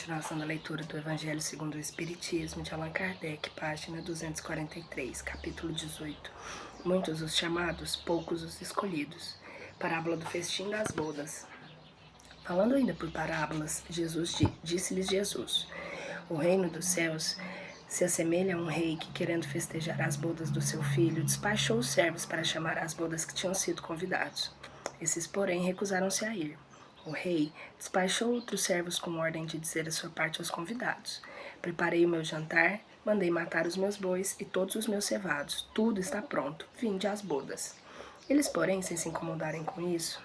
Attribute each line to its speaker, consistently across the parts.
Speaker 1: Continuação da leitura do Evangelho segundo o Espiritismo de Allan Kardec, página 243, capítulo 18. Muitos os chamados, poucos os escolhidos. Parábola do festim das bodas. Falando ainda por parábolas, disse-lhes Jesus: o reino dos céus se assemelha a um rei que, querendo festejar as bodas do seu filho, despachou os servos para chamar as bodas que tinham sido convidados. Esses, porém, recusaram-se a ir. O rei despachou outros servos com ordem de dizer a sua parte aos convidados: preparei o meu jantar, mandei matar os meus bois e todos os meus cevados. Tudo está pronto, vinde às bodas. Eles, porém, sem se incomodarem com isso,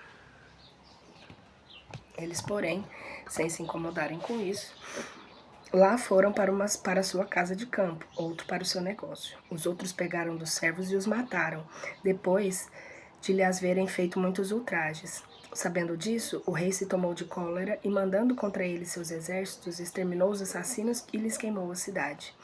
Speaker 1: lá foram para sua casa de campo, outro para o seu negócio. Os outros pegaram dos servos e os mataram, depois de lhes haverem feito muitos ultrajes. Sabendo disso, o rei se tomou de cólera e, mandando contra eles seus exércitos, exterminou os assassinos e lhes queimou a cidade.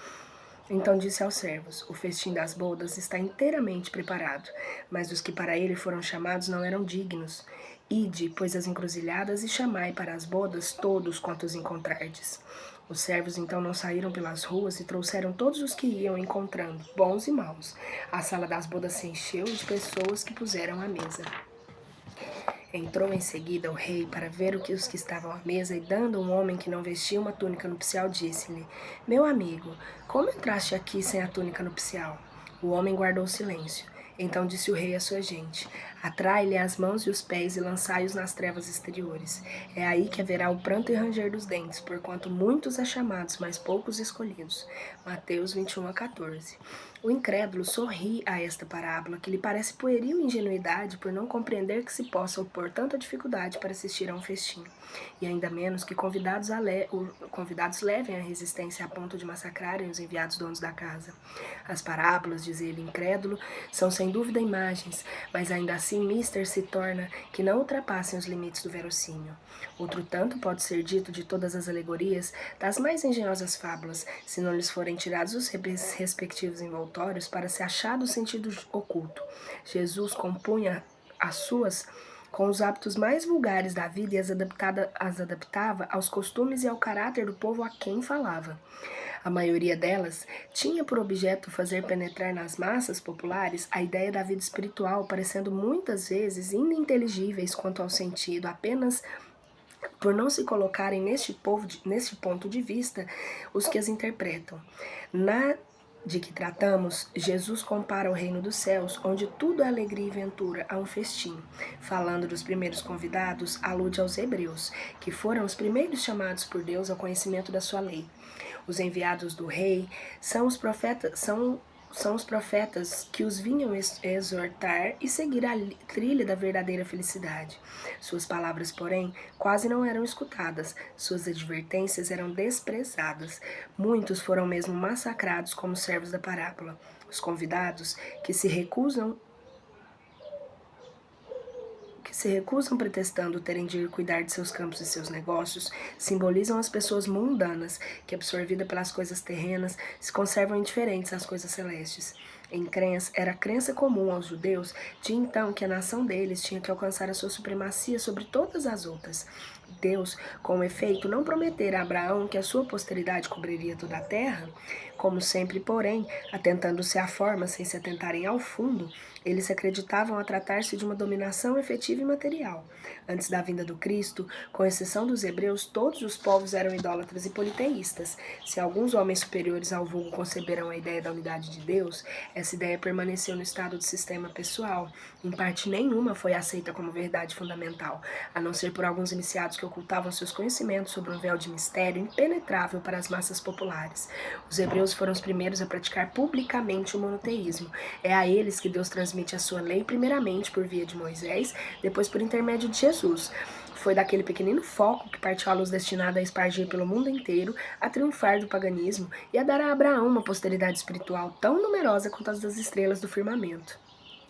Speaker 1: Então disse aos servos: o festim das bodas está inteiramente preparado, mas os que para ele foram chamados não eram dignos. Ide, pois, as encruzilhadas e chamai para as bodas todos quantos encontrardes. Os servos então não saíram pelas ruas e trouxeram todos os que iam encontrando, bons e maus. A sala das bodas se encheu de pessoas que puseram à mesa. Entrou em seguida o rei para ver os que estavam à mesa e, dando um homem que não vestia uma túnica nupcial, disse-lhe: meu amigo, como entraste aqui sem a túnica nupcial? O homem guardou silêncio. Então disse o rei à sua gente: atrai-lhe as mãos e os pés e lançai-os nas trevas exteriores. É aí que haverá o pranto e ranger dos dentes, porquanto muitos há chamados, mas poucos escolhidos. Mateus 21:14. O incrédulo sorri a esta parábola, que lhe parece pueril ingenuidade por não compreender que se possa opor tanta dificuldade para assistir a um festim, e ainda menos que convidados levem a resistência a ponto de massacrarem os enviados donos da casa. As parábolas, diz ele incrédulo, são sem dúvida imagens, mas ainda assim mister se torna que não ultrapassem os limites do verossímil. Outro tanto pode ser dito de todas as alegorias, das mais engenhosas fábulas, se não lhes forem tirados os respectivos envoltórios para se achar do sentido oculto. Jesus compunha as suas com os hábitos mais vulgares da vida e as adaptava aos costumes e ao caráter do povo a quem falava. A maioria delas tinha por objeto fazer penetrar nas massas populares a ideia da vida espiritual, parecendo muitas vezes ininteligíveis quanto ao sentido, apenas por não se colocarem neste ponto de vista os que as interpretam. De que tratamos, Jesus compara o reino dos céus, onde tudo é alegria e ventura, a um festim. Falando dos primeiros convidados, alude aos hebreus, que foram os primeiros chamados por Deus ao conhecimento da sua lei. Os enviados do rei são os profetas que os vinham exortar e seguir a trilha da verdadeira felicidade. Suas palavras, porém, quase não eram escutadas, suas advertências eram desprezadas. Muitos foram mesmo massacrados como servos da parábola. Os convidados, que se recusam pretextando terem de ir cuidar de seus campos e seus negócios, simbolizam as pessoas mundanas, que, absorvidas pelas coisas terrenas, se conservam indiferentes às coisas celestes. Era crença comum aos judeus de então que a nação deles tinha que alcançar a sua supremacia sobre todas as outras. Deus, com efeito, não prometera a Abraão que a sua posteridade cobriria toda a terra. Como sempre, porém, atentando-se à forma sem se atentarem ao fundo, eles se acreditavam a tratar-se de uma dominação efetiva e material. Antes da vinda do Cristo, com exceção dos hebreus, todos os povos eram idólatras e politeístas. Se alguns homens superiores ao vulgo conceberam a ideia da unidade de Deus, essa ideia permaneceu no estado de sistema pessoal. Em parte nenhuma foi aceita como verdade fundamental, a não ser por alguns iniciados que ocultavam seus conhecimentos sobre um véu de mistério impenetrável para as massas populares. Os hebreus foram os primeiros a praticar publicamente o monoteísmo. É a eles que Deus transmite a sua lei, primeiramente por via de Moisés, depois por intermédio de Jesus. Foi daquele pequenino foco que partiu a luz destinada a espargir pelo mundo inteiro, a triunfar do paganismo e a dar a Abraão uma posteridade espiritual tão numerosa quanto as das estrelas do firmamento.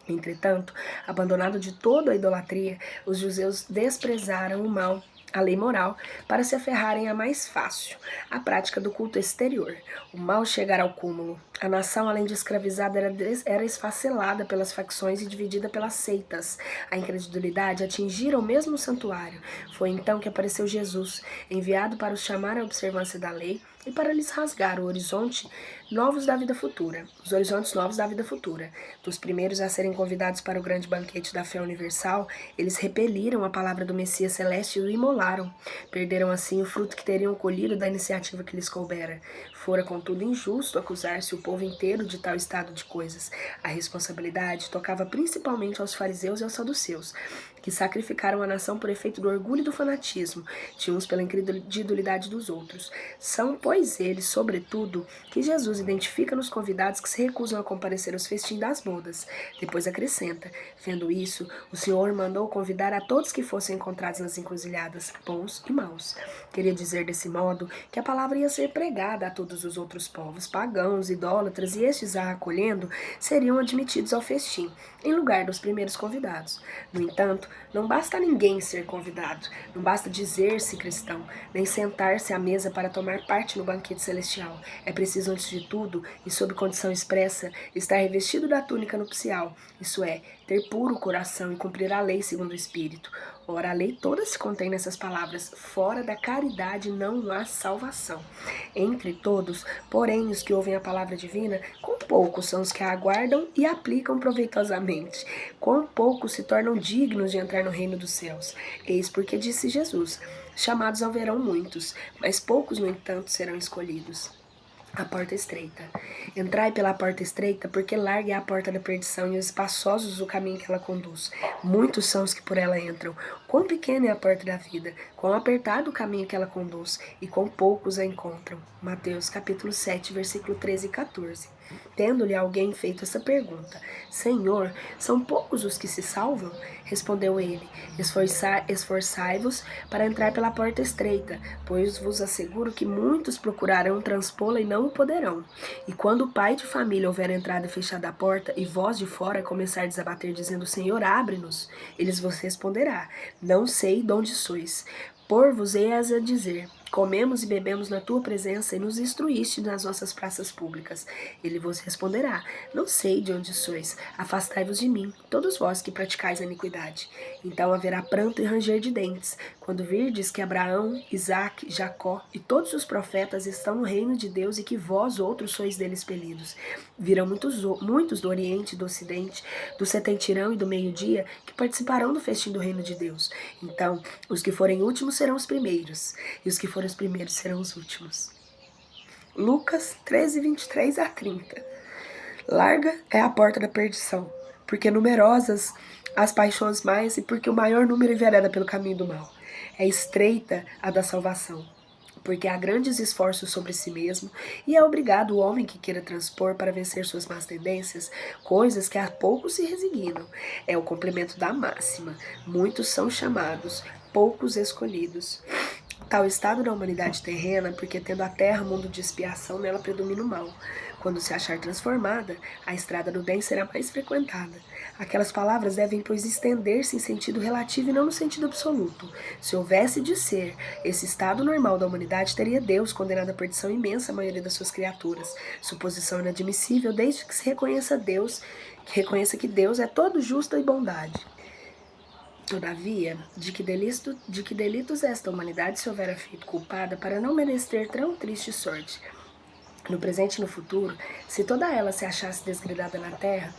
Speaker 1: Entretanto, abandonado de toda a idolatria, os judeus desprezaram o mal a lei moral, para se aferrarem à mais fácil, a prática do culto exterior. O mal chegara ao cúmulo. A nação, além de escravizada, era esfacelada pelas facções e dividida pelas seitas. A incredulidade atingira o mesmo santuário. Foi então que apareceu Jesus, enviado para os chamar à observância da lei e para lhes rasgar o horizonte novos da vida futura, os horizontes novos da vida futura. Dos primeiros a serem convidados para o grande banquete da fé universal, eles repeliram a palavra do Messias celeste e o imolaram. Perderam assim o fruto que teriam colhido da iniciativa que lhes coubera. Fora, contudo, injusto acusar-se o povo inteiro de tal estado de coisas. A responsabilidade tocava principalmente aos fariseus e aos saduceus, que sacrificaram a nação por efeito do orgulho e do fanatismo, de uns pela incredulidade dos outros. São, pois, eles, sobretudo, que Jesus identifica nos convidados que se recusam a comparecer aos festins das bodas. Depois acrescenta: vendo isso, o Senhor mandou convidar a todos que fossem encontrados nas encruzilhadas, bons e maus. Queria dizer desse modo que a palavra ia ser pregada a todos os outros povos, pagãos, idólatras, e estes, a acolhendo, seriam admitidos ao festim, em lugar dos primeiros convidados. No entanto, não basta ninguém ser convidado, não basta dizer-se cristão, nem sentar-se à mesa para tomar parte no banquete celestial. É preciso, antes de tudo, e sob condição expressa, estar revestido da túnica nupcial, isso é, ter puro coração e cumprir a lei segundo o Espírito. Ora, a lei toda se contém nessas palavras: fora da caridade não há salvação. Entre todos, porém, os que ouvem a palavra divina, quão poucos são os que a aguardam e a aplicam proveitosamente. Quão poucos se tornam dignos de entrar no reino dos céus. Eis porque disse Jesus: chamados haverão muitos, mas poucos, no entanto, serão escolhidos. A porta estreita. Entrai pela porta estreita, porque larga é a porta da perdição e os espaçosos o caminho que ela conduz. Muitos são os que por ela entram. Quão pequena é a porta da vida, quão apertado o caminho que ela conduz, e quão poucos a encontram. Mateus capítulo 7, versículo 13 e 14. Tendo-lhe alguém feito essa pergunta: Senhor, são poucos os que se salvam? Respondeu ele: Esforçai-vos para entrar pela porta estreita, pois vos asseguro que muitos procurarão transpô-la e não o poderão. E quando o pai de família houver entrado e fechado a porta, e vós de fora começardes a bater dizendo: Senhor, abre-nos, eles vos responderá: Não sei de onde sois. Por-vos-eis a dizer: comemos e bebemos na tua presença e nos instruíste nas nossas praças públicas. Ele vos responderá: não sei de onde sois, afastai-vos de mim, todos vós que praticais a iniquidade. Então haverá pranto e ranger de dentes, quando virdes que Abraão, Isaque, Jacó e todos os profetas estão no reino de Deus e que vós outros sois dele expelidos. Virão muitos do Oriente e do Ocidente, do setentirão e do meio-dia, que participarão do festim do reino de Deus. Então, os que forem últimos serão os primeiros, e os que forem os primeiros serão os últimos. Lucas 13, 23 a 30. Larga é a porta da perdição, porque numerosas as paixões mais e porque o maior número envereda pelo caminho do mal. É estreita a da salvação, porque há grandes esforços sobre si mesmo, e é obrigado o homem que queira transpor para vencer suas más tendências, coisas que há poucos se resignam. É o complemento da máxima: muitos são chamados, poucos escolhidos. Tal estado da humanidade terrena, porque tendo a terra mundo de expiação, nela predomina o mal. Quando se achar transformada, a estrada do bem será mais frequentada. Aquelas palavras devem, pois, estender-se em sentido relativo e não no sentido absoluto. Se houvesse de ser esse estado normal da humanidade, teria Deus condenado à perdição imensa a maioria das suas criaturas. Suposição inadmissível, desde que se reconheça que Deus é todo justo e bondade. Todavia, de que delitos esta humanidade se houvera feito culpada para não merecer tão triste sorte? No presente e no futuro, se toda ela se achasse desgradada na terra,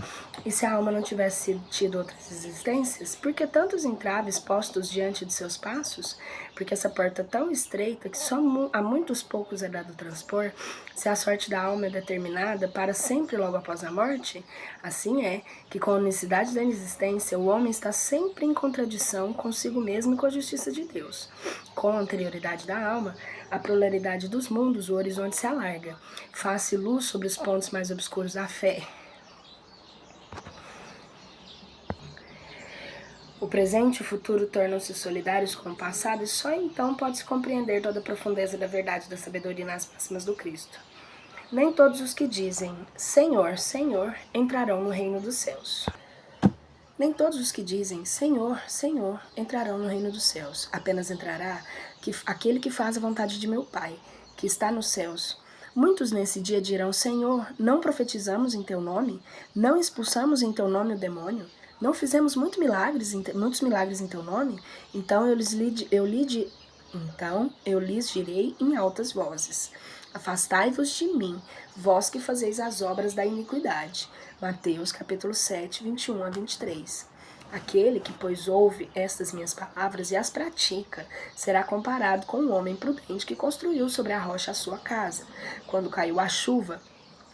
Speaker 1: e se a alma não tivesse tido outras existências, por que tantos entraves postos diante de seus passos? Porque essa porta tão estreita que só a muitos poucos é dado transpor, se a sorte da alma é determinada para sempre logo após a morte? Assim é que, com a unicidade da existência, o homem está sempre em contradição consigo mesmo e com a justiça de Deus. Com a anterioridade da alma, a pluralidade dos mundos, o horizonte se alarga, faz-se luz sobre os pontos mais obscuros da fé. O presente e o futuro tornam-se solidários com o passado e só então pode-se compreender toda a profundeza da verdade e da sabedoria nas máximas do Cristo. Nem todos os que dizem Senhor, Senhor entrarão no reino dos céus. Nem todos os que dizem Senhor, Senhor entrarão no reino dos céus. Apenas entrará aquele que faz a vontade de meu Pai, que está nos céus. Muitos nesse dia dirão, Senhor, não profetizamos em teu nome? Não expulsamos em teu nome o demônio? Não fizemos muitos milagres em teu nome? Então eu lhes direi em altas vozes, afastai-vos de mim, vós que fazeis as obras da iniquidade. Mateus capítulo 7, 21 a 23. Aquele que, pois, ouve estas minhas palavras e as pratica, será comparado com um homem prudente que construiu sobre a rocha a sua casa. Quando caiu a chuva,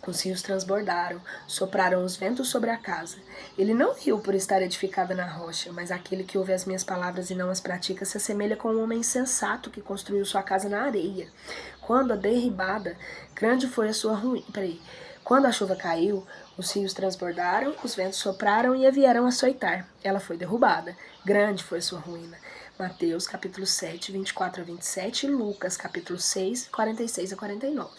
Speaker 1: os rios transbordaram, sopraram os ventos sobre a casa. Ele não riu por estar edificada na rocha, mas aquele que ouve as minhas palavras e não as pratica se assemelha com um homem insensato que construiu sua casa na areia. Quando a derribada, grande foi a sua ruína. Quando a chuva caiu, os rios transbordaram, os ventos sopraram e a vieram açoitar. Ela foi derrubada. Grande foi a sua ruína. Mateus capítulo 7, 24 a 27 e Lucas capítulo 6, 46 a 49.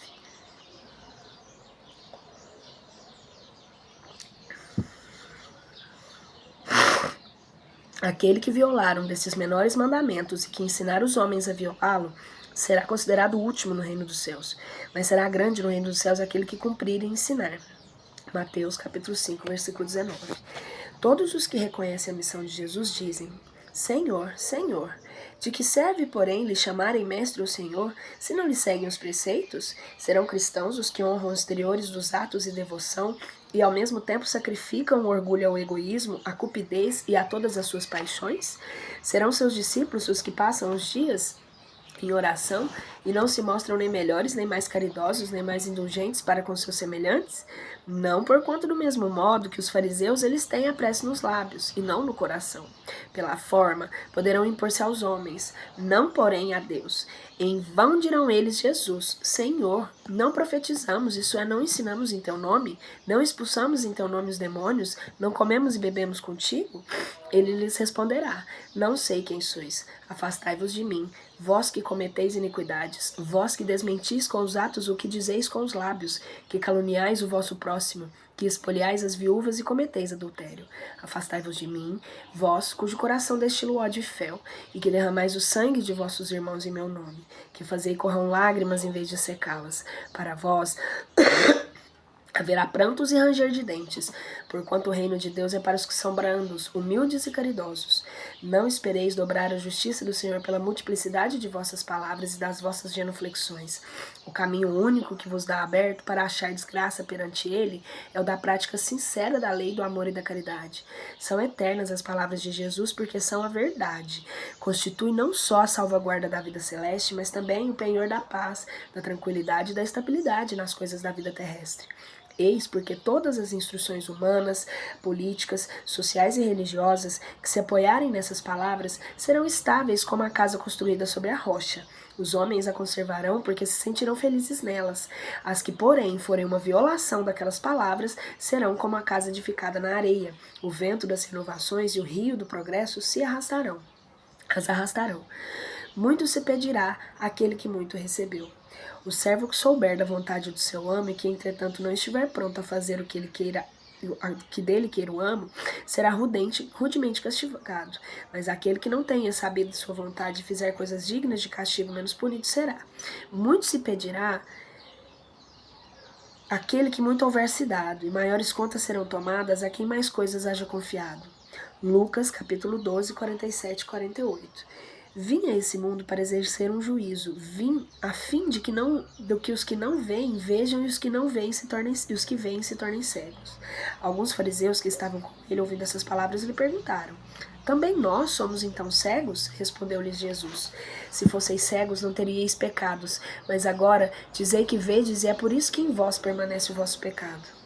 Speaker 1: Aquele que violar um desses menores mandamentos e que ensinar os homens a violá-lo, será considerado o último no reino dos céus, mas será grande no reino dos céus aquele que cumprir e ensinar. Mateus capítulo 5, versículo 19. Todos os que reconhecem a missão de Jesus dizem, Senhor, Senhor. De que serve, porém, lhe chamarem mestre ou senhor, se não lhe seguem os preceitos? Serão cristãos os que honram os exteriores dos atos e devoção, e ao mesmo tempo sacrificam o orgulho ao egoísmo, à cupidez e a todas as suas paixões? Serão seus discípulos os que passam os dias em oração e não se mostram nem melhores, nem mais caridosos, nem mais indulgentes para com seus semelhantes? Não porquanto do mesmo modo que os fariseus eles têm a prece nos lábios e não no coração. Pela forma poderão impor-se aos homens, não porém a Deus. Em vão dirão eles Jesus, Senhor, não profetizamos, isso é, não ensinamos em teu nome? Não expulsamos em teu nome os demônios? Não comemos e bebemos contigo? Ele lhes responderá, não sei quem sois, afastai-vos de mim, vós que cometeis iniquidades, vós que desmentis com os atos o que dizeis com os lábios, que caluniais o vosso próximo, que espoliais as viúvas e cometeis adultério. Afastai-vos de mim, vós, cujo coração destila ódio e fel, e que derramais o sangue de vossos irmãos em meu nome, que fazei corram lágrimas em vez de secá-las. Para vós haverá prantos e ranger de dentes, porquanto o reino de Deus é para os que são brandos, humildes e caridosos. Não espereis dobrar a justiça do Senhor pela multiplicidade de vossas palavras e das vossas genuflexões. O caminho único que vos dá aberto para achar desgraça perante ele é o da prática sincera da lei, do amor e da caridade. São eternas as palavras de Jesus porque são a verdade. Constitui não só a salvaguarda da vida celeste, mas também o penhor da paz, da tranquilidade e da estabilidade nas coisas da vida terrestre. Eis porque todas as instruções humanas, políticas, sociais e religiosas que se apoiarem nessas palavras serão estáveis como a casa construída sobre a rocha. Os homens a conservarão porque se sentirão felizes nelas. As que, porém, forem uma violação daquelas palavras serão como a casa edificada na areia. O vento das renovações e o rio do progresso as arrastarão. Muito se pedirá àquele que muito recebeu. O servo que souber da vontade do seu amo e que, entretanto, não estiver pronto a fazer o que ele queira, que dele queira o amo, será rudemente castigado. Mas aquele que não tenha sabido de sua vontade e fizer coisas dignas de castigo, menos punido será. Muito se pedirá àquele que muito houver se dado, e maiores contas serão tomadas a quem mais coisas haja confiado. Lucas, capítulo 12, 47 e 48. Vim a esse mundo para exercer um juízo. Vim a fim de que os que não veem vejam e os que não veem os que veem se tornem cegos. Alguns fariseus que estavam com ele ouvindo essas palavras lhe perguntaram: também nós somos então cegos? Respondeu-lhes Jesus: se fosseis cegos não teríeis pecados, mas agora dizei que vedes e é por isso que em vós permanece o vosso pecado.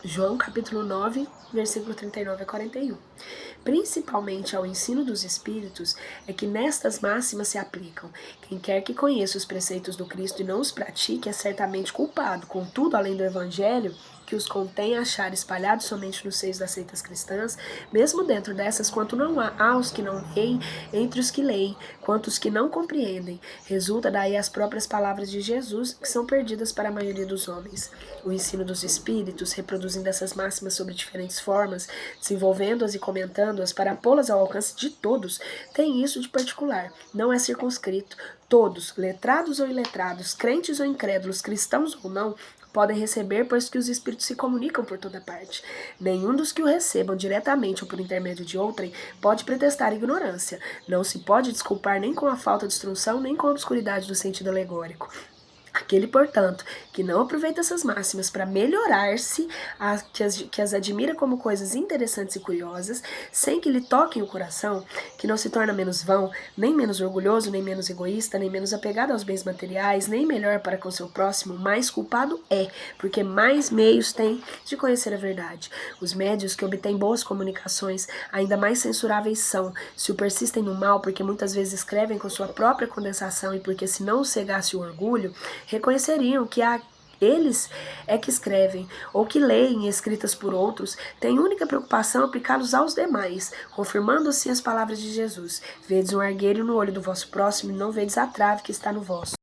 Speaker 1: João capítulo 9, versículo 39 a 41. Principalmente ao ensino dos Espíritos, é que nestas máximas se aplicam. Quem quer que conheça os preceitos do Cristo e não os pratique é certamente culpado. Contudo, além do Evangelho, que os contém achar espalhados somente nos seios das seitas cristãs, mesmo dentro dessas, quanto não há os que não leem, entre os que leem, quanto os que não compreendem. Resulta daí as próprias palavras de Jesus, que são perdidas para a maioria dos homens. O ensino dos espíritos, reproduzindo essas máximas sobre diferentes formas, desenvolvendo-as e comentando-as para pô-las ao alcance de todos, tem isso de particular, não é circunscrito. Todos, letrados ou iletrados, crentes ou incrédulos, cristãos ou não, podem receber, pois que os espíritos se comunicam por toda parte. Nenhum dos que o recebam diretamente ou por intermédio de outrem pode pretestar ignorância. Não se pode desculpar nem com a falta de instrução, nem com a obscuridade do sentido alegórico. Aquele, portanto, que não aproveita essas máximas para melhorar-se, que as admira como coisas interessantes e curiosas, sem que lhe toquem o coração, que não se torna menos vão, nem menos orgulhoso, nem menos egoísta, nem menos apegado aos bens materiais, nem melhor para com seu próximo, mais culpado é, porque mais meios tem de conhecer a verdade. Os médios que obtêm boas comunicações, ainda mais censuráveis são, se o persistem no mal, porque muitas vezes escrevem com sua própria condensação e porque se não cegasse o orgulho, reconheceriam que eles é que escrevem, ou que leem escritas por outros, têm única preocupação aplicá-los aos demais, confirmando assim as palavras de Jesus. Vedes um argueiro no olho do vosso próximo e não vedes a trave que está no vosso.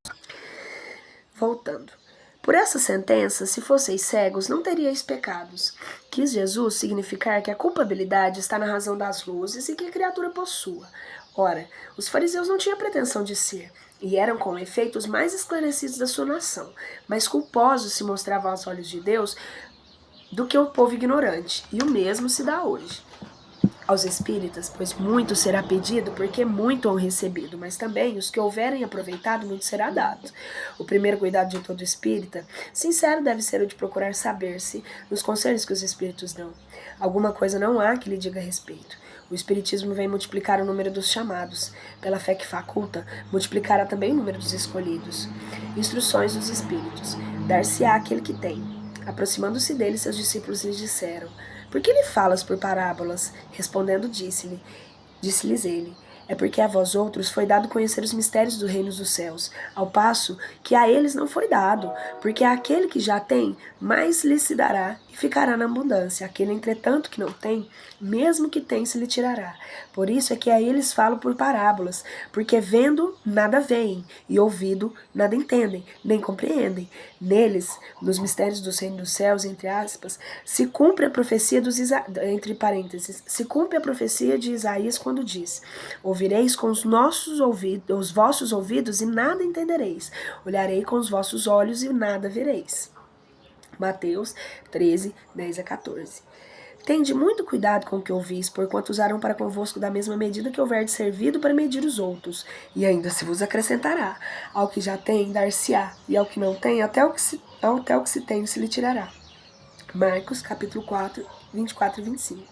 Speaker 1: Voltando. Por essa sentença, se fosseis cegos, não teríeis pecados. Quis Jesus significar que a culpabilidade está na razão das luzes e que a criatura possua. Ora, os fariseus não tinham pretensão de ser, e eram com efeito os mais esclarecidos da sua nação, mas culposos se mostravam aos olhos de Deus do que o povo ignorante, e o mesmo se dá hoje. Aos espíritas, pois muito será pedido, porque muito hão recebido, mas também os que houverem aproveitado, muito será dado. O primeiro cuidado de todo espírita, sincero, deve ser o de procurar saber-se nos conselhos que os espíritos dão. Alguma coisa não há que lhe diga a respeito. O Espiritismo vem multiplicar o número dos chamados. Pela fé que faculta, multiplicará também o número dos escolhidos. Instruções dos Espíritos. Dar-se-á aquele que tem. Aproximando-se dele, seus discípulos lhe disseram: por que lhe falas por parábolas? Respondendo, disse-lhes ele: é porque a vós outros foi dado conhecer os mistérios do reino dos céus, ao passo que a eles não foi dado, porque aquele que já tem, mais lhe se dará e ficará na abundância. Aquele, entretanto, que não tem, mesmo que tem, se lhe tirará. Por isso é que a eles falo por parábolas, porque vendo, nada veem, e ouvindo, nada entendem, nem compreendem. Neles, nos mistérios do reino dos céus, entre aspas, se cumpre a profecia entre parênteses, se cumpre a profecia de Isaías quando diz: ouvireis com os vossos ouvidos e nada entendereis. Olharei com os vossos olhos e nada vereis. Mateus 13, 10 a 14. Tende muito cuidado com o que ouvis, porquanto usarão para convosco da mesma medida que houverdes servido para medir os outros. E ainda se vos acrescentará. Ao que já tem, dar-se-á, e ao que não tem, até o que se tem, se lhe tirará. Marcos, capítulo 4, 24 e 25.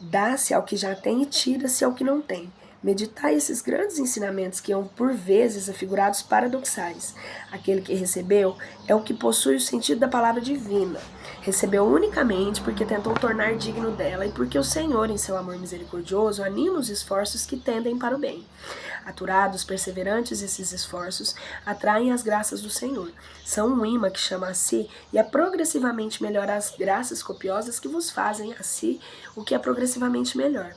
Speaker 1: Dá-se ao que já tem e tira-se ao que não tem. Meditai esses grandes ensinamentos que são por vezes afigurados paradoxais. Aquele que recebeu é o que possui o sentido da palavra divina. Recebeu unicamente porque tentou tornar digno dela e porque o Senhor, em seu amor misericordioso, anima os esforços que tendem para o bem. Aturados, perseverantes esses esforços, atraem as graças do Senhor. São um imã que chama a si e é progressivamente melhor as graças copiosas que vos fazem a si o que é progressivamente melhor.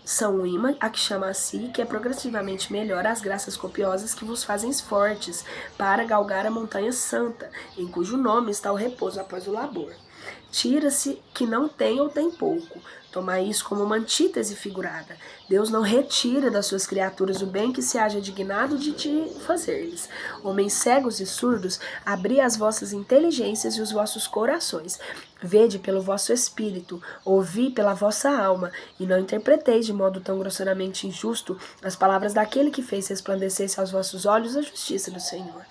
Speaker 1: São um imã a que chama a si, que é progressivamente melhor as graças copiosas que vos fazem fortes para galgar a montanha santa, em cujo nome está o repouso após o labor. Tira-se que não tem ou tem pouco. Tomai isso como uma antítese figurada. Deus não retira das suas criaturas o bem que se haja dignado de te fazer-lhes. Homens cegos e surdos, abri as vossas inteligências e os vossos corações. Vede pelo vosso espírito, ouvi pela vossa alma, e não interpreteis de modo tão grosseiramente injusto as palavras daquele que fez resplandecer aos vossos olhos a justiça do Senhor.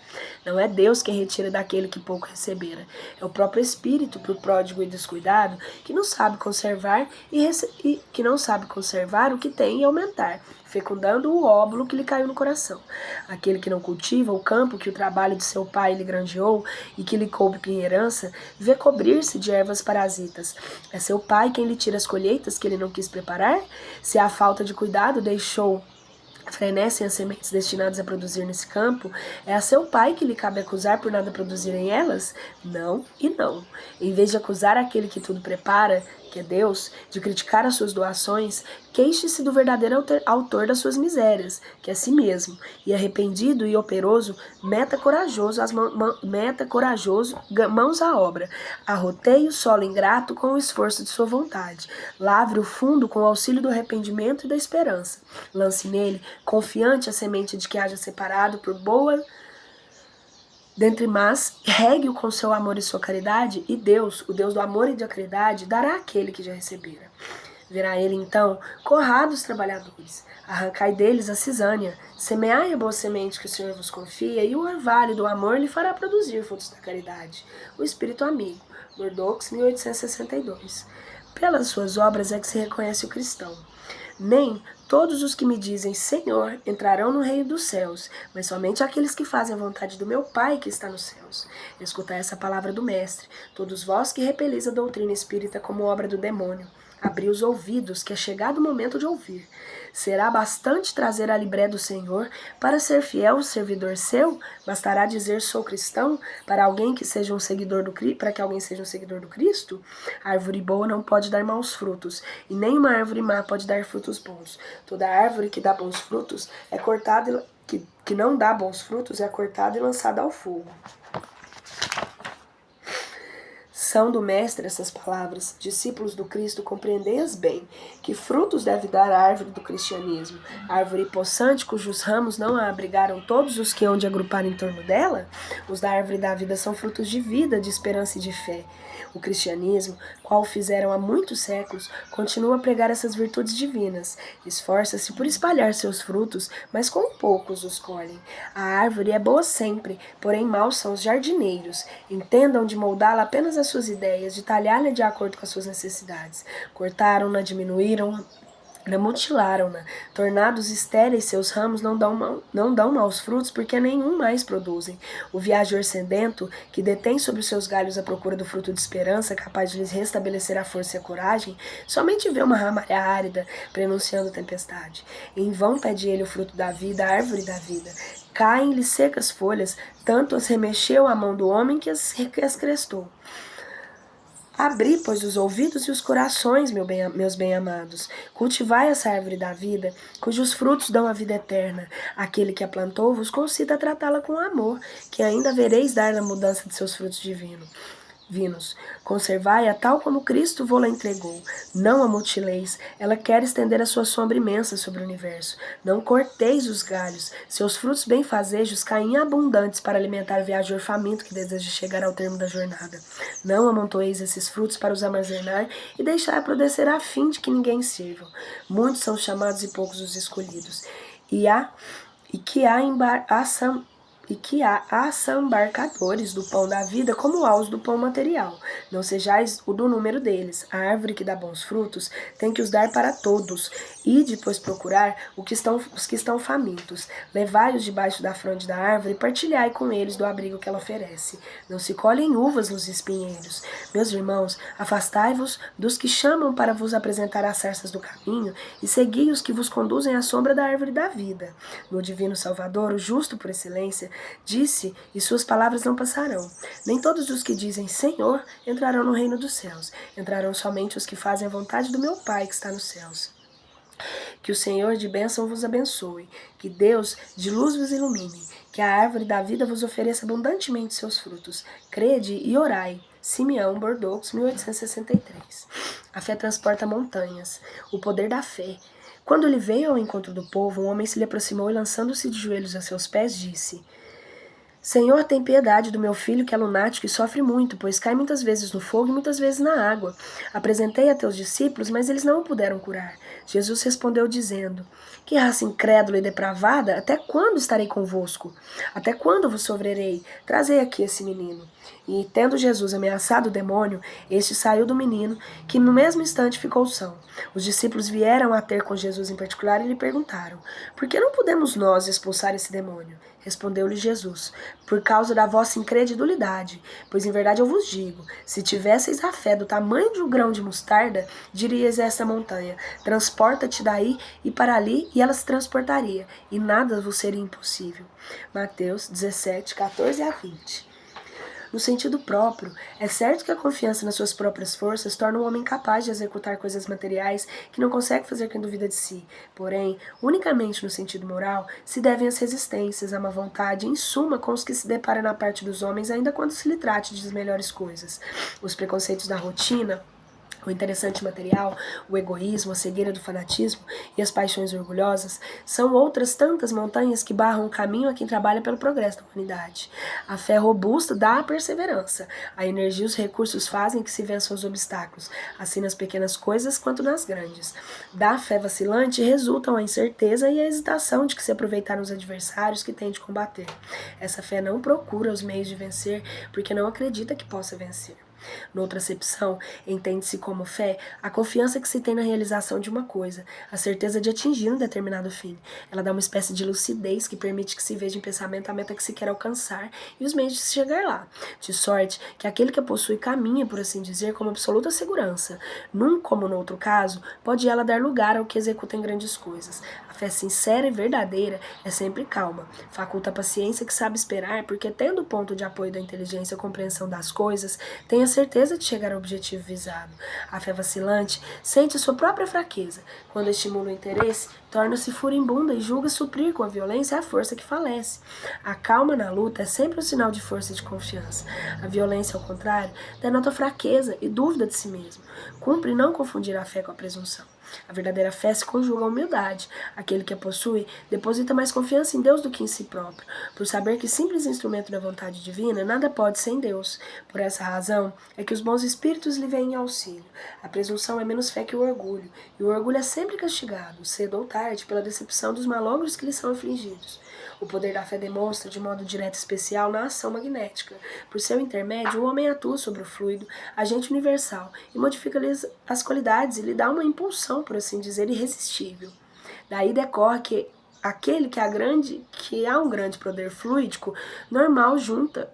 Speaker 1: Não é Deus quem retira daquele que pouco recebera. É o próprio espírito, por pródigo e descuidado, que não sabe conservar o que tem e aumentar, fecundando o óvulo que lhe caiu no coração. Aquele que não cultiva o campo que o trabalho de seu pai lhe granjeou e que lhe coube em herança, vê cobrir-se de ervas parasitas. É seu pai quem lhe tira as colheitas que ele não quis preparar? Se a falta de cuidado deixou frenecem as sementes destinadas a produzir nesse campo, é a seu pai que lhe cabe acusar por nada produzirem elas? Não e não. Em vez de acusar aquele que tudo prepara, que é Deus, de criticar as suas doações, queixe-se do verdadeiro autor das suas misérias, que é si mesmo, e arrependido e operoso, meta corajoso mãos à obra, arroteie o solo ingrato com o esforço de sua vontade, lavre o fundo com o auxílio do arrependimento e da esperança, lance nele, confiante a semente de que haja separado por boa dentre mas, regue-o com seu amor e sua caridade, e Deus, o Deus do amor e da caridade, dará àquele que já recebera. Verá ele então, corrado os trabalhadores, arrancai deles a cisânia, semeai a boa semente que o Senhor vos confia, e o orvalho do amor lhe fará produzir frutos da caridade. O Espírito Amigo, Bordeaux, 1862. Pelas suas obras é que se reconhece o cristão. Nem todos os que me dizem Senhor entrarão no reino dos céus, mas somente aqueles que fazem a vontade do meu Pai que está nos céus. Escutai essa palavra do Mestre, todos vós que repelis a doutrina espírita como obra do demônio. Abri os ouvidos, que é chegado o momento de ouvir. Será bastante trazer a libré do Senhor para ser fiel servidor seu? Bastará dizer sou cristão para alguém que seja um seguidor para que alguém seja um seguidor do Cristo? A árvore boa não pode dar maus frutos, e nem uma árvore má pode dar frutos bons. Toda árvore que dá bons frutos é cortada que não dá bons frutos é cortada e lançada ao fogo. São do Mestre essas palavras, discípulos do Cristo, compreendei-as bem, que frutos deve dar a árvore do cristianismo, árvore possante cujos ramos não a abrigaram todos os que hão de agrupar em torno dela? Os da árvore da vida são frutos de vida, de esperança e de fé. O cristianismo, qual fizeram há muitos séculos, continua a pregar essas virtudes divinas, esforça-se por espalhar seus frutos, mas com poucos os colhem. A árvore é boa sempre, porém maus são os jardineiros, entendam de moldá-la apenas as suas ideias, de talhar-lhe de acordo com as suas necessidades. Cortaram-na, diminuíram-na, mutilaram-na, tornados estéreis seus ramos não dão maus frutos, porque nenhum mais produzem. O viajor sedento, que detém sobre os seus galhos a procura do fruto de esperança, capaz de lhes restabelecer a força e a coragem, somente vê uma ramalha árida, prenunciando tempestade. Em vão pede ele o fruto da vida, a árvore da vida. Caem-lhe secas folhas, tanto as remexeu a mão do homem que as crestou. Abri, pois, os ouvidos e os corações, meus bem-amados. Cultivai essa árvore da vida, cujos frutos dão a vida eterna. Aquele que a plantou vos conceda tratá-la com amor, que ainda vereis dar na mudança de seus frutos divinos. Conservai-a tal como Cristo vô-la entregou. Não a mutileis, ela quer estender a sua sombra imensa sobre o universo. Não corteis os galhos, seus frutos benfazejos caem abundantes para alimentar o viajor faminto que deseja chegar ao termo da jornada. Não amontoeis esses frutos para os armazenar e deixar produzir a fim de que ninguém sirva. Muitos são chamados e poucos os escolhidos. E que há assambarcadores do pão da vida como há os do pão material. Não sejais o do número deles. A árvore que dá bons frutos tem que os dar para todos. E depois procurar os que estão famintos. Levai-os debaixo da fronde da árvore e partilhai com eles do abrigo que ela oferece. Não se colhem uvas nos espinheiros. Meus irmãos, afastai-vos dos que chamam para vos apresentar as sarças do caminho e segui os que vos conduzem à sombra da árvore da vida. No divino Salvador, o justo por excelência, disse, e suas palavras não passarão. Nem todos os que dizem Senhor entrarão no reino dos céus. Entrarão somente os que fazem a vontade do meu Pai que está nos céus. Que o Senhor de bênção vos abençoe, que Deus de luz vos ilumine, que a árvore da vida vos ofereça abundantemente seus frutos. Crede e orai. Simeão, Bordeaux, 1863. A fé transporta montanhas. O poder da fé. Quando ele veio ao encontro do povo, um homem se lhe aproximou e, lançando-se de joelhos a seus pés, disse: Senhor, tem piedade do meu filho que é lunático e sofre muito, pois cai muitas vezes no fogo e muitas vezes na água. Apresentei a teus discípulos, mas eles não o puderam curar. Jesus respondeu dizendo: Que raça incrédula e depravada, até quando estarei convosco? Até quando vos sofrerei? Trazei aqui esse menino. E, tendo Jesus ameaçado o demônio, este saiu do menino, que no mesmo instante ficou são. Os discípulos vieram a ter com Jesus em particular e lhe perguntaram: Por que não podemos nós expulsar esse demônio? Respondeu-lhe Jesus: por causa da vossa incredulidade. Pois em verdade eu vos digo, se tivesseis a fé do tamanho de um grão de mostarda, dirias a esta montanha: transporta-te daí e para ali, e ela se transportaria, e nada vos seria impossível. Mateus 17, 14 a 20. No sentido próprio, é certo que a confiança nas suas próprias forças torna um homem capaz de executar coisas materiais que não consegue fazer quem duvida de si. Porém, unicamente no sentido moral, se devem as resistências, a má vontade, em suma, com os que se depara na parte dos homens, ainda quando se lhe trate de melhores coisas. Os preconceitos da rotina, o interessante material, o egoísmo, a cegueira do fanatismo e as paixões orgulhosas são outras tantas montanhas que barram o caminho a quem trabalha pelo progresso da humanidade. A fé robusta dá a perseverança. A energia e os recursos fazem que se vençam os obstáculos, assim nas pequenas coisas quanto nas grandes. Da fé vacilante resultam a incerteza e a hesitação de que se aproveitar os adversários que tem de combater. Essa fé não procura os meios de vencer porque não acredita que possa vencer. Noutra acepção, entende-se como fé a confiança que se tem na realização de uma coisa, a certeza de atingir um determinado fim. Ela dá uma espécie de lucidez que permite que se veja em pensamento a meta que se quer alcançar e os meios de se chegar lá, de sorte que aquele que a possui caminha, por assim dizer, com absoluta segurança. Num como no outro caso, pode ela dar lugar ao que executa em grandes coisas. A fé sincera e verdadeira é sempre calma, faculta a paciência que sabe esperar, porque tendo o ponto de apoio da inteligência e compreensão das coisas, tem a certeza de chegar ao objetivo visado. A fé vacilante sente sua própria fraqueza. Quando estimula o interesse, torna-se furibunda e julga suprir com a violência a força que falece. A calma na luta é sempre um sinal de força e de confiança. A violência, ao contrário, denota fraqueza e dúvida de si mesmo. Cumpre não confundir a fé com a presunção. A verdadeira fé se conjuga à humildade. Aquele que a possui deposita mais confiança em Deus do que em si próprio, por saber que simples instrumento da vontade divina nada pode sem Deus. Por essa razão é que os bons espíritos lhe vêm em auxílio. A presunção é menos fé que o orgulho, e o orgulho é sempre castigado, cedo ou tarde, pela decepção dos malogros que lhe são infligidos. O poder da fé demonstra, de modo direto e especial, na ação magnética. Por seu intermédio, o homem atua sobre o fluido, agente universal, e modifica-lhe as qualidades e lhe dá uma impulsão, por assim dizer, irresistível. Daí decorre que aquele que há um grande poder fluídico normal junta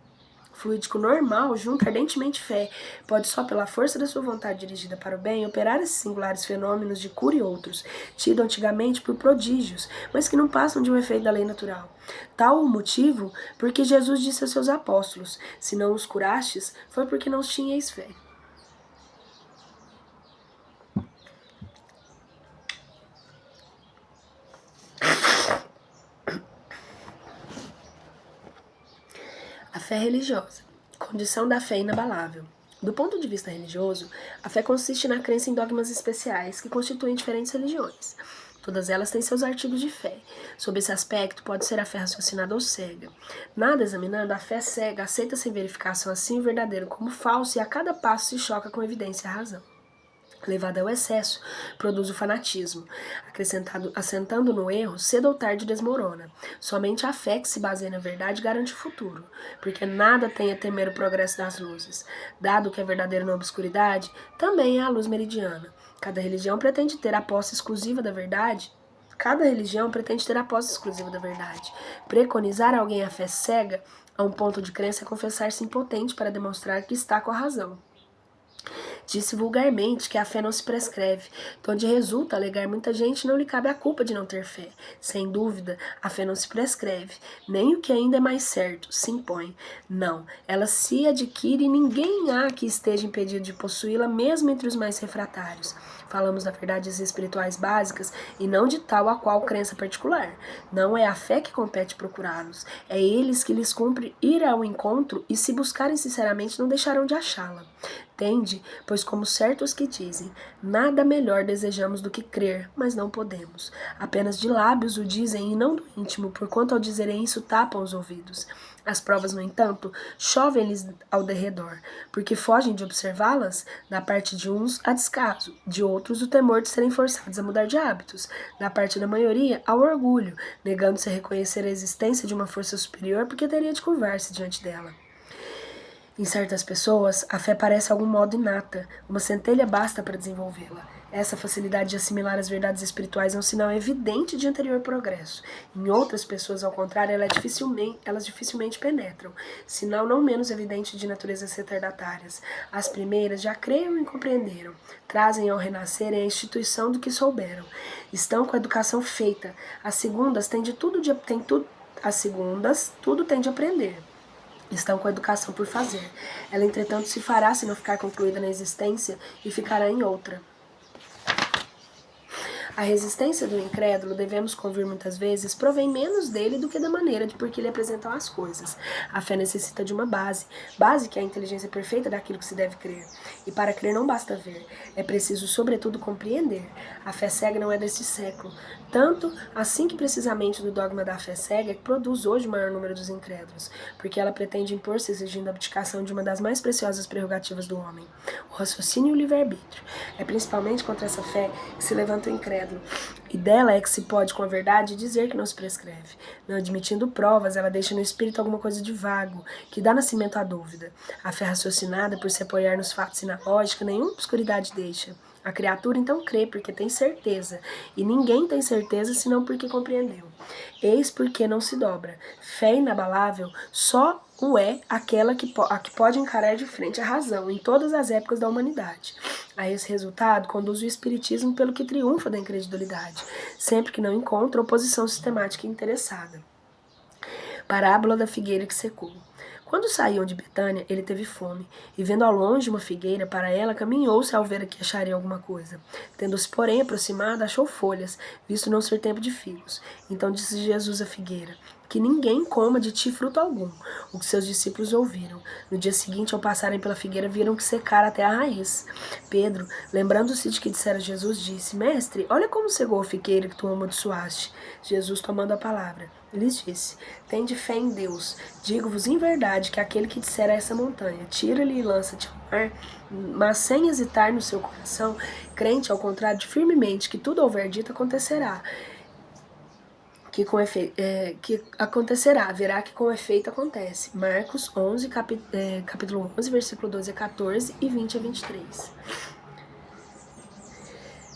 Speaker 1: ardentemente fé, pode só pela força da sua vontade dirigida para o bem operar esses singulares fenômenos de cura e outros, tidos antigamente por prodígios, mas que não passam de um efeito da lei natural. Tal o motivo porque Jesus disse aos seus apóstolos: se não os curastes, foi porque não tinhais fé. A fé religiosa. Condição da fé inabalável. Do ponto de vista religioso, a fé consiste na crença em dogmas especiais que constituem diferentes religiões. Todas elas têm seus artigos de fé. Sob esse aspecto, pode ser a fé raciocinada ou cega. Nada examinando, a fé cega aceita sem verificação assim o verdadeiro como falso e a cada passo se choca com evidência a razão. Levada ao excesso, produz o fanatismo. Assentando no erro, cedo ou tarde desmorona. Somente a fé que se baseia na verdade garante o futuro, porque nada tem a temer o progresso das luzes. Dado que é verdadeiro na obscuridade, também é a luz meridiana. Cada religião pretende ter a posse exclusiva da verdade. Preconizar a alguém a fé cega a um ponto de crença é confessar-se impotente para demonstrar que está com a razão. Disse vulgarmente que a fé não se prescreve, donde resulta alegar muita gente não lhe cabe a culpa de não ter fé. Sem dúvida, a fé não se prescreve, nem o que ainda é mais certo, se impõe. Não, ela se adquire e ninguém há que esteja impedido de possuí-la, mesmo entre os mais refratários. Falamos das verdades espirituais básicas e não de tal a qual crença particular. Não é a fé que compete procurá-los, é eles que lhes cumpre ir ao encontro e, se buscarem sinceramente, não deixarão de achá-la. Tende, pois como certos que dizem, nada melhor desejamos do que crer, mas não podemos. Apenas de lábios o dizem e não do íntimo, porquanto ao dizerem isso tapam os ouvidos. As provas, no entanto, chovem-lhes ao derredor, porque fogem de observá-las, da parte de uns, a descaso, de outros, o temor de serem forçados a mudar de hábitos, da parte da maioria, ao orgulho, negando-se a reconhecer a existência de uma força superior porque teria de curvar-se diante dela. Em certas pessoas, a fé parece algum modo inata, uma centelha basta para desenvolvê-la. Essa facilidade de assimilar as verdades espirituais é um sinal evidente de anterior progresso. Em outras pessoas, ao contrário, elas dificilmente penetram, sinal não menos evidente de naturezas retardatárias. As primeiras já creram e compreenderam, trazem ao renascerem a instituição do que souberam. Estão com a educação feita. As segundas tudo têm de aprender. Estão com a educação por fazer. Ela, entretanto, se fará se não ficar concluída na existência e ficará em outra. A resistência do incrédulo, devemos convir muitas vezes, provém menos dele do que da maneira de por que lhe apresentam as coisas. A fé necessita de uma base que é a inteligência perfeita daquilo que se deve crer. E para crer não basta ver, é preciso sobretudo compreender. A fé cega não é deste século, tanto assim que precisamente do dogma da fé cega que produz hoje o maior número dos incrédulos, porque ela pretende impor-se exigindo a abdicação de uma das mais preciosas prerrogativas do homem, o raciocínio e o livre-arbítrio. É principalmente contra essa fé que se levanta o incrédulo, e dela é que se pode, com a verdade, dizer que não se prescreve. Não admitindo provas, ela deixa no espírito alguma coisa de vago, que dá nascimento à dúvida. A fé raciocinada, por se apoiar nos fatos e na lógica, nenhuma obscuridade deixa. A criatura então crê porque tem certeza, e ninguém tem certeza senão porque compreendeu. Eis porque não se dobra. Fé inabalável só o é aquela que pode encarar de frente a razão em todas as épocas da humanidade. A esse resultado conduz o espiritismo pelo que triunfa da incredulidade, sempre que não encontra oposição sistemática e interessada. Parábola da figueira que secou. Quando saíam de Betânia, ele teve fome, e vendo ao longe uma figueira, para ela caminhou-se ao ver que acharia alguma coisa. Tendo-se, porém, aproximado, achou folhas, visto não ser tempo de figos. Então disse Jesus à figueira: que ninguém coma de ti fruto algum. O que seus discípulos ouviram. No dia seguinte, ao passarem pela figueira, viram que secara até a raiz. Pedro, lembrando-se de que dissera Jesus, disse: Mestre, olha como cegou a figueira que tu amaldiçoaste. Jesus, tomando a palavra, lhes disse: Tende fé em Deus. Digo-vos em verdade que aquele que disser a essa montanha, tira-lhe e lança-te ao mar, mas sem hesitar no seu coração, crente ao contrário de firmemente que tudo houver dito acontecerá. Que acontecerá, verá que com efeito acontece. Marcos 11, capítulo 11, versículo 12 a 14 e 20 a 23.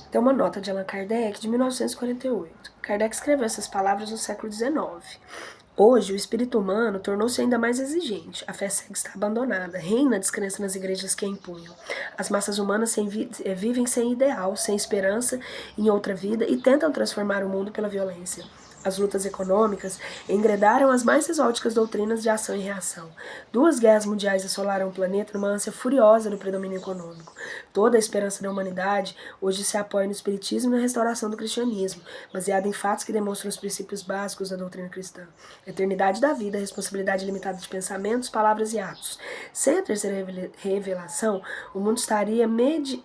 Speaker 1: Tem uma nota de Allan Kardec de 1948. Kardec escreveu essas palavras no século XIX. Hoje, o espírito humano tornou-se ainda mais exigente. A fé cega está abandonada. Reina a descrença nas igrejas que a impunham. As massas humanas vivem sem ideal, sem esperança em outra vida e tentam transformar o mundo pela violência. As lutas econômicas engredaram as mais exóticas doutrinas de ação e reação. 2 guerras mundiais assolaram o planeta numa ânsia furiosa do predomínio econômico. Toda a esperança da humanidade hoje se apoia no espiritismo e na restauração do cristianismo, baseada em fatos que demonstram os princípios básicos da doutrina cristã. Eternidade da vida, responsabilidade limitada de pensamentos, palavras e atos. Sem a terceira revelação, o mundo estaria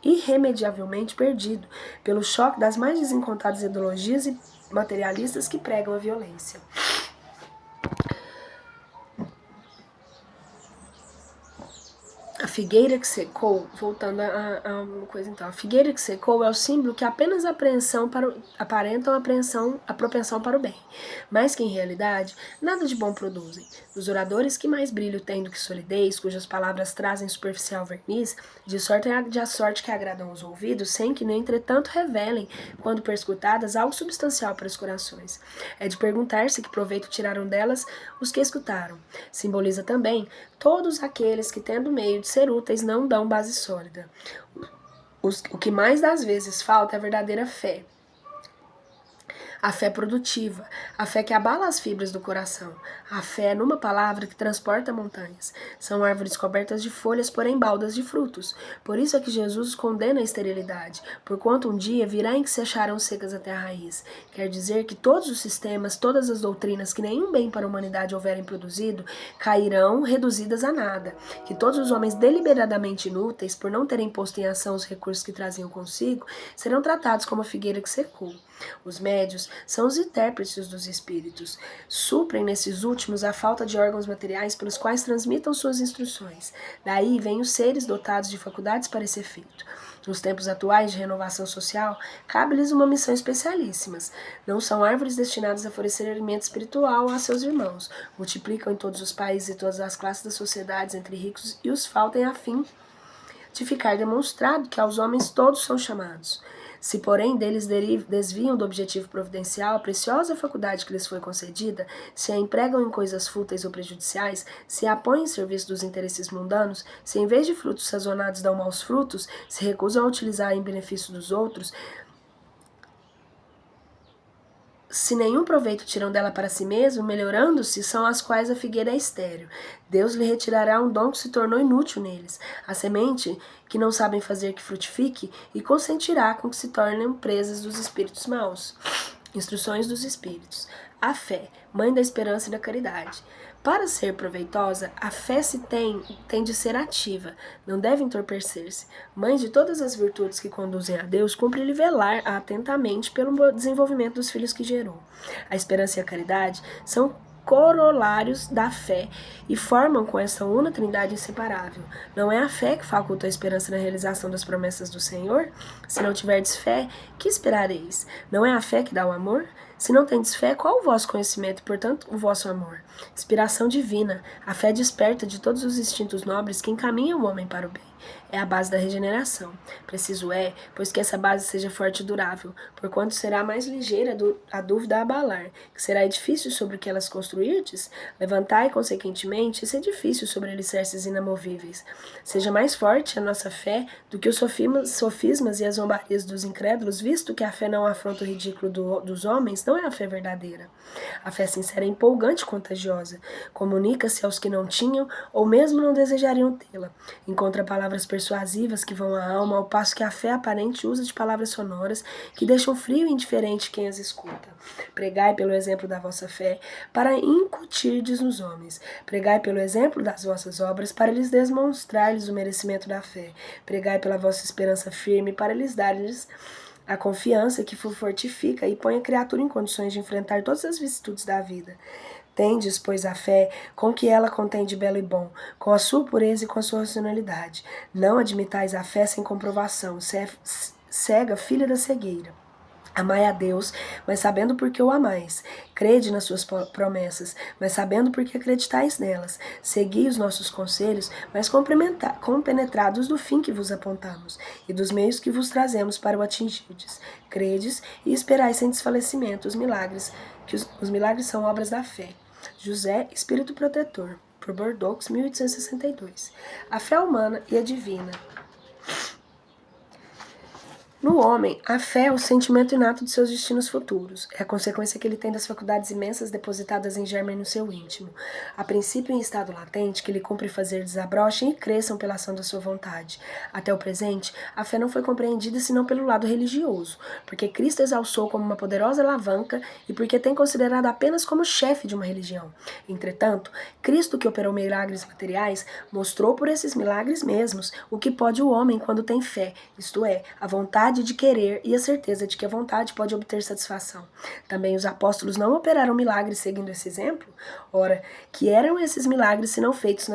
Speaker 1: irremediavelmente perdido pelo choque das mais desencontradas ideologias e materialistas que pregam a violência. A figueira que secou, voltando a uma coisa então, a figueira que secou é o símbolo que apenas aparentam a propensão para o bem, mas que em realidade nada de bom produzem. Os oradores que mais brilho têm do que solidez, cujas palavras trazem superficial verniz, de sorte que agradam os ouvidos, sem que, no entretanto, revelem, quando perscrutadas, algo substancial para os corações. É de perguntar-se que proveito tiraram delas os que escutaram. Simboliza também todos aqueles que, tendo meio de ser úteis, não dão base sólida. O que mais das vezes falta é a verdadeira fé. A fé produtiva, a fé que abala as fibras do coração, a fé, numa palavra, que transporta montanhas. São árvores cobertas de folhas, porém baldas de frutos. Por isso é que Jesus condena a esterilidade, porquanto um dia virá em que se acharão secas até a raiz. Quer dizer que todos os sistemas, todas as doutrinas que nenhum bem para a humanidade houverem produzido, cairão reduzidas a nada. Que todos os homens deliberadamente inúteis, por não terem posto em ação os recursos que traziam consigo, serão tratados como a figueira que secou. Os médios são os intérpretes dos espíritos. Suprem nesses últimos a falta de órgãos materiais pelos quais transmitam suas instruções. Daí vêm os seres dotados de faculdades para esse efeito. Nos tempos atuais de renovação social, cabe-lhes uma missão especialíssima. Não são árvores destinadas a fornecer alimento espiritual a seus irmãos. Multiplicam em todos os países e todas as classes das sociedades entre ricos e os faltem a fim de ficar demonstrado que aos homens todos são chamados. Se, porém, deles desviam do objetivo providencial, a preciosa faculdade que lhes foi concedida, se a empregam em coisas fúteis ou prejudiciais, se a põem em serviço dos interesses mundanos, se em vez de frutos sazonados dão maus frutos, se recusam a utilizar em benefício dos outros, se nenhum proveito tiram dela para si mesmo, melhorando-se, são as quais a figueira é estéril. Deus lhe retirará um dom que se tornou inútil neles, a semente que não sabem fazer que frutifique, e consentirá com que se tornem presas dos espíritos maus. Instruções dos espíritos. A fé, mãe da esperança e da caridade. Para ser proveitosa, a fé tem de ser ativa, não deve entorpecer-se. Mãe de todas as virtudes que conduzem a Deus, cumpre-lhe velar atentamente pelo desenvolvimento dos filhos que gerou. A esperança e a caridade são corolários da fé e formam com essa una trindade inseparável. Não é a fé que faculta a esperança na realização das promessas do Senhor? Se não tiverdes fé, que esperareis? Não é a fé que dá o amor? Se não tendes fé, qual o vosso conhecimento e, portanto, o vosso amor? Inspiração divina. A fé desperta de todos os instintos nobres que encaminham o homem para o bem. É a base da regeneração. Preciso é, pois que essa base seja forte e durável, porquanto será mais ligeira a dúvida a abalar, que será edifício sobre o que elas construirdes, levantai, consequentemente, esse edifício sobre alicerces inamovíveis. Seja mais forte a nossa fé do que os sofismas e as zombarias dos incrédulos, visto que a fé não afronta o ridículo dos homens, não é a fé verdadeira. A fé sincera é empolgante e contagiosa, comunica-se aos que não tinham ou mesmo não desejariam tê-la. Encontra palavras persuasivas que vão à alma, ao passo que a fé aparente usa de palavras sonoras que deixam frio e indiferente quem as escuta. Pregai pelo exemplo da vossa fé, para incutirdes nos homens. Pregai pelo exemplo das vossas obras, para lhes demonstrar-lhes o merecimento da fé. Pregai pela vossa esperança firme, para lhes dar-lhes a confiança que fortifica e põe a criatura em condições de enfrentar todas as vicissitudes da vida. Tendes, pois, a fé com que ela contém de belo e bom, com a sua pureza e com a sua racionalidade. Não admitais a fé sem comprovação, cega, filha da cegueira. Amai a Deus, mas sabendo por que o amais. Crede nas suas promessas, mas sabendo por que acreditais nelas. Segui os nossos conselhos, mas compenetrados do fim que vos apontamos, e dos meios que vos trazemos para o atingirdes. Credes e esperais sem desfalecimento os milagres, que os milagres são obras da fé. José, Espírito Protetor, por Bordeaux, 1862. A fé humana e a divina. No homem, a fé é o sentimento inato de seus destinos futuros. É a consequência que ele tem das faculdades imensas depositadas em germen no seu íntimo. A princípio em estado latente, que lhe cumpre fazer desabrochem e cresçam pela ação da sua vontade. Até o presente, a fé não foi compreendida senão pelo lado religioso, porque Cristo exalçou como uma poderosa alavanca e porque tem considerado apenas como chefe de uma religião. Entretanto, Cristo, que operou milagres materiais, mostrou por esses milagres mesmos o que pode o homem quando tem fé, isto é, a vontade de querer e a certeza de que a vontade pode obter satisfação. Também os apóstolos não operaram milagres seguindo esse exemplo? Ora, que eram esses milagres se não feitos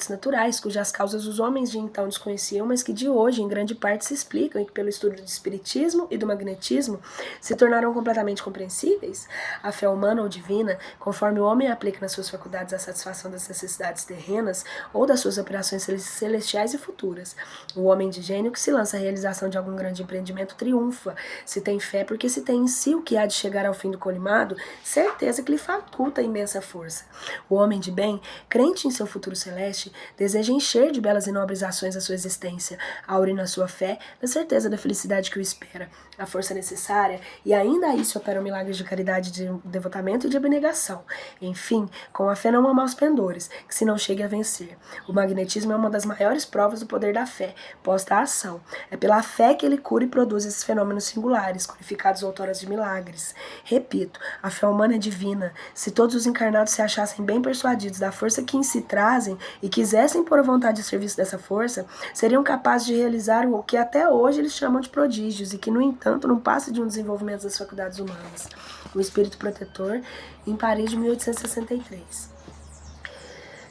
Speaker 1: naturais, cujas causas os homens de então desconheciam, mas que de hoje em grande parte se explicam e que pelo estudo do espiritismo e do magnetismo se tornaram completamente compreensíveis? A fé humana ou divina, conforme o homem aplica nas suas faculdades a satisfação das necessidades terrenas ou das suas operações celestiais e futuras. O homem de gênio que se lança à realização de algum grande empreendimento triunfa. Se tem fé, porque se tem em si o que há de chegar ao fim do colimado, certeza que lhe faculta imensa força. O homem de bem, crente em seu futuro celeste, deseja encher de belas e nobres ações a sua existência, aure na sua fé, na certeza da felicidade que o espera, a força necessária, e ainda aí se operam milagres de caridade, de devotamento e de abnegação. Enfim, com a fé não há maus pendores, que se não chegue a vencer. O magnetismo é uma das maiores provas do poder da fé, posta à ação. É pela fé que ele cura e produz esses fenômenos singulares, qualificados outoras de milagres. Repito, a fé humana é divina. Se todos os encarnados se achassem bem persuadidos da força que em si trazem e quisessem pôr a vontade de serviço dessa força, seriam capazes de realizar o que até hoje eles chamam de prodígios e que, no entanto, não passa de um desenvolvimento das faculdades humanas. O Espírito Protetor, em Paris, de 1863.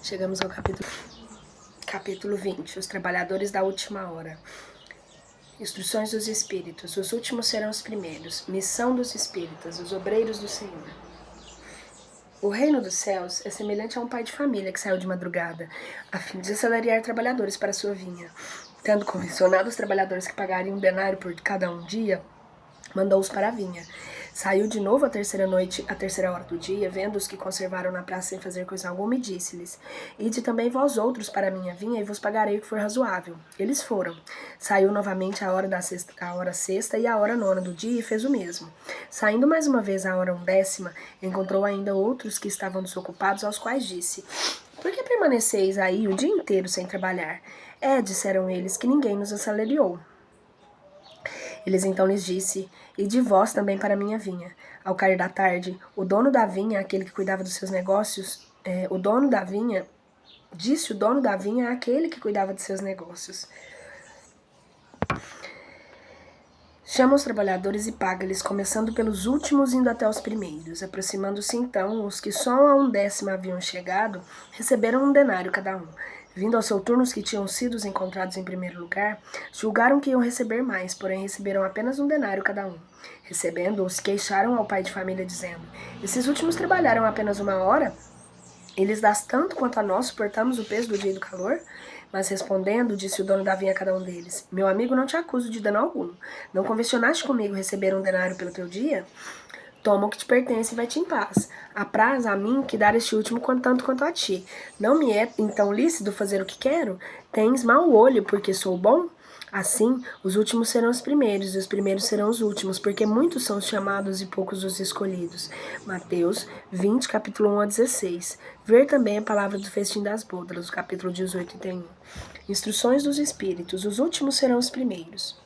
Speaker 1: Chegamos ao capítulo 20, os trabalhadores da última hora. Instruções dos Espíritos, os últimos serão os primeiros. Missão dos Espíritas, os obreiros do Senhor. O reino dos céus é semelhante a um pai de família que saiu de madrugada, a fim de assalariar trabalhadores para sua vinha. Tendo convencionado os trabalhadores que pagariam um denário por cada um dia, mandou-os para a vinha. Saiu de novo à terceira hora do dia, vendo os que conservaram na praça sem fazer coisa alguma, e disse-lhes: Ide também vós outros para a minha vinha, e vos pagarei o que for razoável. Eles foram. Saiu novamente a hora sexta e a hora nona do dia, e fez o mesmo. Saindo mais uma vez à hora 10ª, encontrou ainda outros que estavam desocupados, aos quais disse: Por que permaneceis aí o dia inteiro sem trabalhar? Disseram eles, que ninguém nos assalariou. Eles então lhes disse: E de vós também para a minha vinha. Ao cair da tarde, o dono da vinha, aquele que cuidava dos seus negócios, o dono da vinha àquele que cuidava de seus negócios: Chama os trabalhadores e paga-lhes, começando pelos últimos, indo até os primeiros. Aproximando-se então, os que só a 1/10 haviam chegado, receberam um denário cada um. Vindo ao seu turno os que tinham sido encontrados em primeiro lugar, julgaram que iam receber mais, porém receberam apenas um denário cada um. Recebendo-os, queixaram ao pai de família, dizendo: Esses últimos trabalharam apenas 1 hora? E lhes dás tanto quanto a nós suportamos o peso do dia e do calor? Mas respondendo, disse o dono da vinha a cada um deles: Meu amigo, não te acuso de dano algum. Não convencionaste comigo receber um denário pelo teu dia? Toma o que te pertence e vai-te em paz. Apraz a mim que dar este último tanto quanto a ti. Não me é então lícito fazer o que quero? Tens mau olho porque sou bom? Assim, os últimos serão os primeiros, e os primeiros serão os últimos, porque muitos são os chamados e poucos os escolhidos. Mateus 20, capítulo 1-16. Ver também a palavra do festim das bodas, capítulo 18 e 31. Instruções dos Espíritos: os últimos serão os primeiros.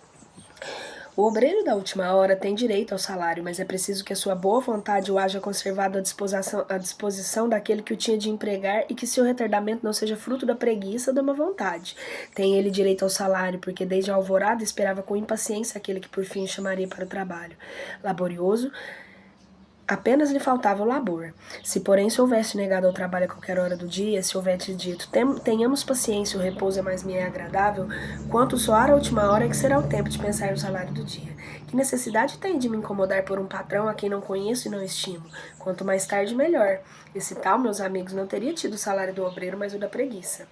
Speaker 1: O obreiro da última hora tem direito ao salário, mas é preciso que a sua boa vontade o haja conservado à disposição daquele que o tinha de empregar e que seu retardamento não seja fruto da preguiça ou da má vontade. Tem ele direito ao salário, porque desde a alvorada esperava com impaciência aquele que por fim o chamaria para o trabalho. Laborioso, apenas lhe faltava o labor. Se, porém, se houvesse negado ao trabalho a qualquer hora do dia, se houvesse dito: tenhamos paciência, o repouso é mais me é agradável, quanto soar a última hora é que será o tempo de pensar no salário do dia. Que necessidade tem de me incomodar por um patrão a quem não conheço e não estimo? Quanto mais tarde, melhor. Esse tal, meus amigos, não teria tido o salário do obreiro, mas o da preguiça.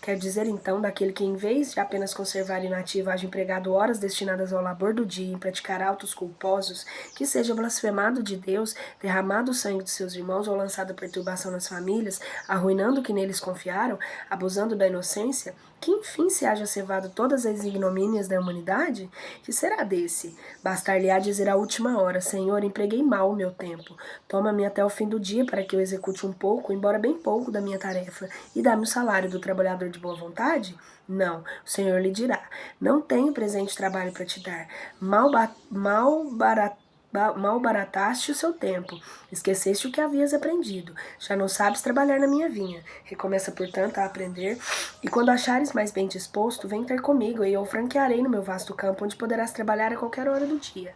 Speaker 1: Quer dizer, então, daquele que, em vez de apenas conservar inativo, haja empregado horas destinadas ao labor do dia em praticar autos culposos, que seja blasfemado de Deus, derramado o sangue de seus irmãos ou lançado perturbação nas famílias, arruinando o que neles confiaram, abusando da inocência, que enfim se haja cevado todas as ignomínias da humanidade? Que será desse? Bastar-lhe-á dizer à última hora: Senhor, empreguei mal o meu tempo. Toma-me até o fim do dia para que eu execute um pouco, embora bem pouco, da minha tarefa, e dá-me o salário do trabalhador de boa vontade? Não, o Senhor lhe dirá: Não tenho presente trabalho para te dar. Mal barataste o seu tempo, esqueceste o que havias aprendido, já não sabes trabalhar na minha vinha. Recomeça, portanto, a aprender, e quando achares mais bem disposto, vem ter comigo, e eu franquearei no meu vasto campo, onde poderás trabalhar a qualquer hora do dia.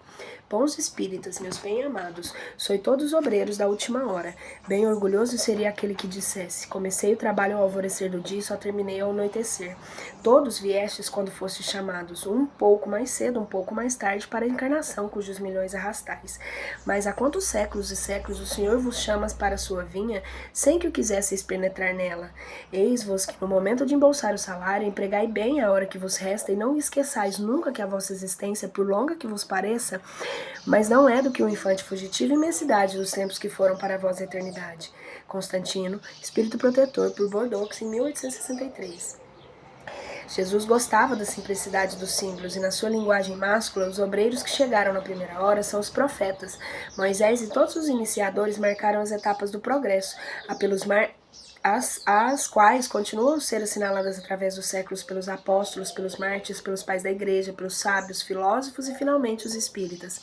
Speaker 1: Bons espíritas, meus bem-amados, sois todos obreiros da última hora. Bem orgulhoso seria aquele que dissesse: Comecei o trabalho ao alvorecer do dia e só terminei ao anoitecer. Todos viestes quando fostes chamados, um pouco mais cedo, um pouco mais tarde, para a encarnação cujos milhões arrastais. Mas há quantos séculos e séculos o Senhor vos chama para a sua vinha, sem que o quisesseis penetrar nela? Eis-vos que no momento de embolsar o salário, empregai bem a hora que vos resta, e não esqueçais nunca que a vossa existência, por longa que vos pareça, mas não é do que o infante fugitivo e imensidade dos tempos que foram para vós a eternidade. Constantino, Espírito Protetor, por Bordeaux, em 1863. Jesus gostava da simplicidade dos símbolos, e na sua linguagem máscula, os obreiros que chegaram na primeira hora são os profetas. Moisés e todos os iniciadores marcaram as etapas do progresso, as quais continuam a ser assinaladas através dos séculos pelos apóstolos, pelos mártires, pelos pais da igreja, pelos sábios, filósofos e finalmente os espíritas.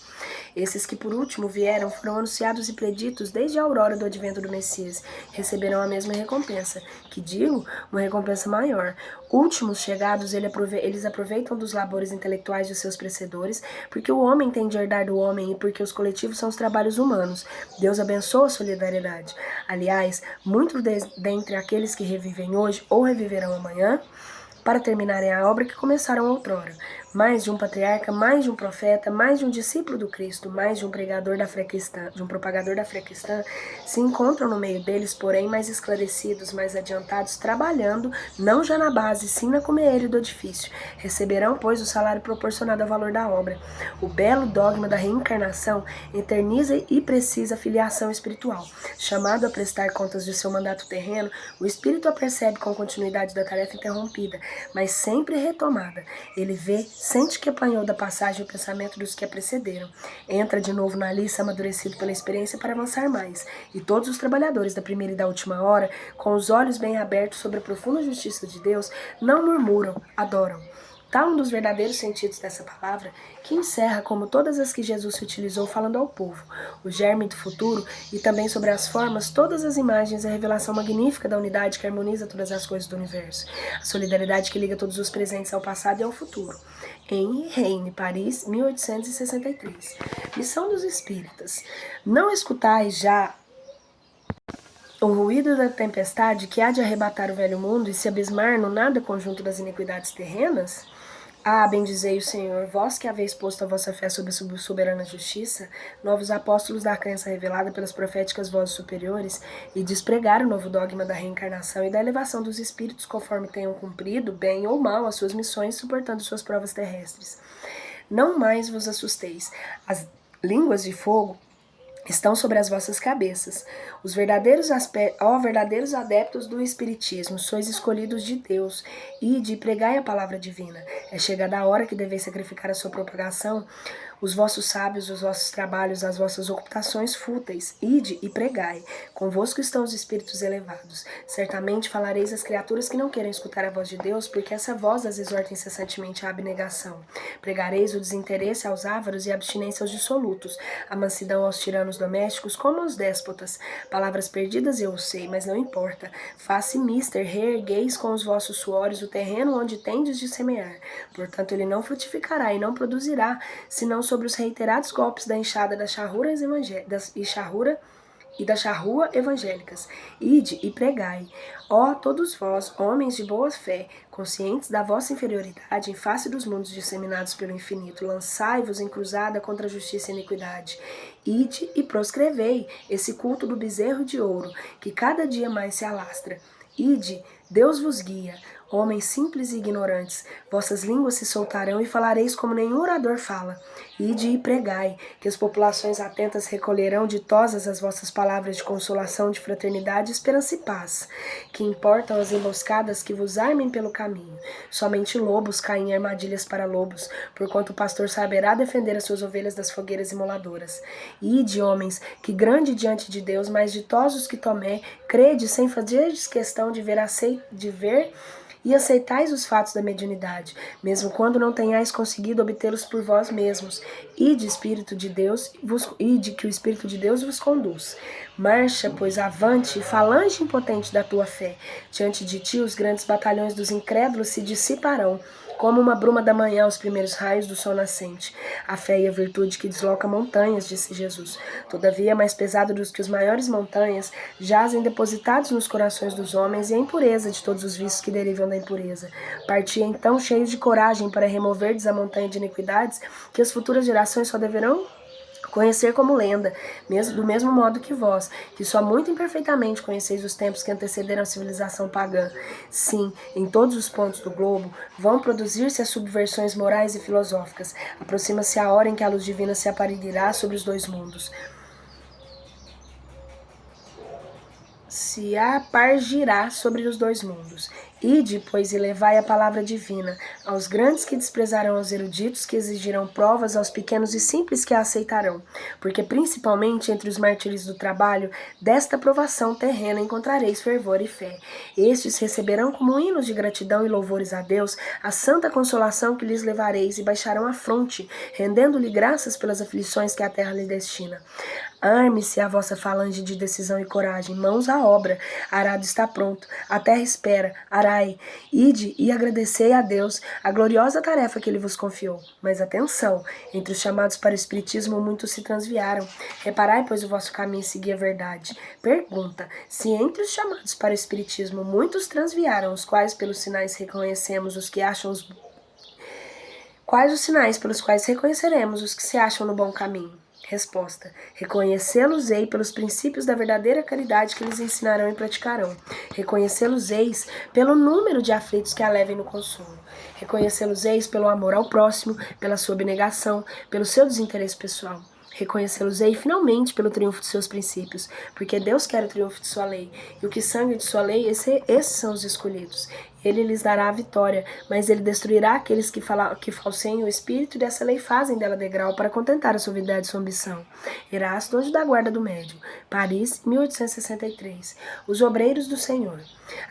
Speaker 1: Esses que por último vieram foram anunciados e preditos desde a aurora do advento do Messias, receberão a mesma recompensa, que digo, uma recompensa maior. Últimos chegados, eles aproveitam dos labores intelectuais de seus precedores, porque o homem tem de herdar do homem e porque os coletivos são os trabalhos humanos. Deus abençoa a solidariedade. Aliás, muitos dentre aqueles que revivem hoje ou reviverão amanhã, para terminarem a obra que começaram outrora. mais de um patriarca, mais de um profeta, mais de um discípulo do Cristo, mais de um pregador da fé cristã, de um propagador da fé cristã, se encontram no meio deles, porém mais esclarecidos, mais adiantados, trabalhando, não já na base, sim na comeira do edifício. Receberão, pois, o salário proporcionado ao valor da obra. O belo dogma da reencarnação eterniza e precisa filiação espiritual. Chamado a prestar contas de seu mandato terreno, o espírito a percebe com continuidade da tarefa interrompida, mas sempre retomada. Ele vê, sente que apanhou da passagem o pensamento dos que a precederam. Entra de novo na liça amadurecido pela experiência para avançar mais. E todos os trabalhadores da primeira e da última hora, com os olhos bem abertos sobre a profunda justiça de Deus, não murmuram, adoram. Tal um dos verdadeiros sentidos dessa palavra, que encerra como todas as que Jesus se utilizou falando ao povo, o germe do futuro e também sobre as formas, todas as imagens e a revelação magnífica da unidade que harmoniza todas as coisas do universo, a solidariedade que liga todos os presentes ao passado e ao futuro. Em Reine, Paris, 1863. Missão dos Espíritas. Não escutais já o ruído da tempestade que há de arrebatar o velho mundo e se abismar no nada conjunto das iniquidades terrenas? Ah, bendizei o Senhor, vós que haveis posto a vossa fé sob a soberana justiça, novos apóstolos da crença revelada pelas proféticas vozes superiores, e despregar o novo dogma da reencarnação e da elevação dos espíritos conforme tenham cumprido, bem ou mal, as suas missões, suportando suas provas terrestres. Não mais vos assusteis. As línguas de fogo estão sobre as vossas cabeças. Os verdadeiros adeptos do Espiritismo, sois escolhidos de Deus, e de pregai a palavra divina. É chegada a hora que deveis sacrificar a sua propagação, os vossos sábios, os vossos trabalhos, as vossas ocupações fúteis. Ide e pregai. Convosco estão os espíritos elevados. Certamente falareis às criaturas que não querem escutar a voz de Deus, porque essa voz as exorta incessantemente à abnegação. Pregareis o desinteresse aos ávaros e a abstinência aos dissolutos, a mansidão aos tiranos domésticos como aos déspotas. Palavras perdidas eu sei, mas não importa. Face mister, reergueis com os vossos suores o terreno onde tendes de semear. Portanto, ele não frutificará e não produzirá, senão sobre os reiterados golpes da enxada das charruras da charrua evangélicas. Ide e pregai. Ó todos vós, homens de boa fé, conscientes da vossa inferioridade em face dos mundos disseminados pelo infinito, lançai-vos em cruzada contra a justiça e a iniquidade. Ide e proscrevei esse culto do bezerro de ouro, que cada dia mais se alastra. Ide, Deus vos guia. Homens simples e ignorantes, vossas línguas se soltarão e falareis como nenhum orador fala. Ide e pregai, que as populações atentas recolherão ditosas as vossas palavras de consolação, de fraternidade, esperança e paz. Que importam as emboscadas que vos armem pelo caminho. Somente lobos caem em armadilhas para lobos, porquanto o pastor saberá defender as suas ovelhas das fogueiras imoladoras. Ide, homens, que grande diante de Deus, mais ditosos que Tomé, crede sem fazerdes questão de ver e aceitais os fatos da mediunidade, mesmo quando não tenhais conseguido obtê-los por vós mesmos, e de que o Espírito de Deus vos conduz. Marcha, pois, avante, falange impotente da tua fé. Diante de ti os grandes batalhões dos incrédulos se dissiparão, como uma bruma da manhã aos primeiros raios do sol nascente. A fé e a virtude que desloca montanhas, disse Jesus. Todavia, mais pesado do que as maiores montanhas, jazem depositados nos corações dos homens e a impureza de todos os vícios que derivam da impureza. Parti então cheios de coragem para removerdes a montanha de iniquidades que as futuras gerações só deverão conhecer como lenda, do mesmo modo que vós, que só muito imperfeitamente conheceis os tempos que antecederam a civilização pagã. Sim, em todos os pontos do globo vão produzir-se as subversões morais e filosóficas. Aproxima-se a hora em que a luz divina se aparelhará sobre os dois mundos. Se apargirá sobre os dois mundos. Ide, pois, e levai a palavra divina aos grandes que desprezarão os eruditos, que exigirão provas aos pequenos e simples que a aceitarão, porque principalmente entre os mártires do trabalho, desta provação terrena encontrareis fervor e fé. Estes receberão como hinos de gratidão e louvores a Deus a santa consolação que lhes levareis e baixarão a fronte, rendendo-lhe graças pelas aflições que a terra lhe destina. Arme-se a vossa falange de decisão e coragem, mãos à obra, arado está pronto, a terra espera, arai, ide e agradecei a Deus a gloriosa tarefa que ele vos confiou. Mas atenção, entre os chamados para o espiritismo muitos se transviaram, reparai pois o vosso caminho e segui a verdade. Pergunta, se entre os chamados para o espiritismo muitos transviaram, os quais pelos sinais reconhecemos os que acham Quais os sinais pelos quais reconheceremos os que se acham no bom caminho? Resposta: reconhecê-los-ei pelos princípios da verdadeira caridade que eles ensinarão e praticarão. Reconhecê-los-eis pelo número de aflitos que a levem no consolo. Reconhecê-los-eis pelo amor ao próximo, pela sua abnegação, pelo seu desinteresse pessoal. Reconhecê-los-ei finalmente pelo triunfo de seus princípios, porque Deus quer o triunfo de sua lei, e o que sangue de sua lei, esses são os escolhidos. Ele lhes dará a vitória, mas ele destruirá aqueles que falseiem o espírito e dessa lei fazem dela degrau para contentar a suavidade de sua ambição. Erasto, anjo da guarda do médium, Paris, 1863. Os obreiros do Senhor.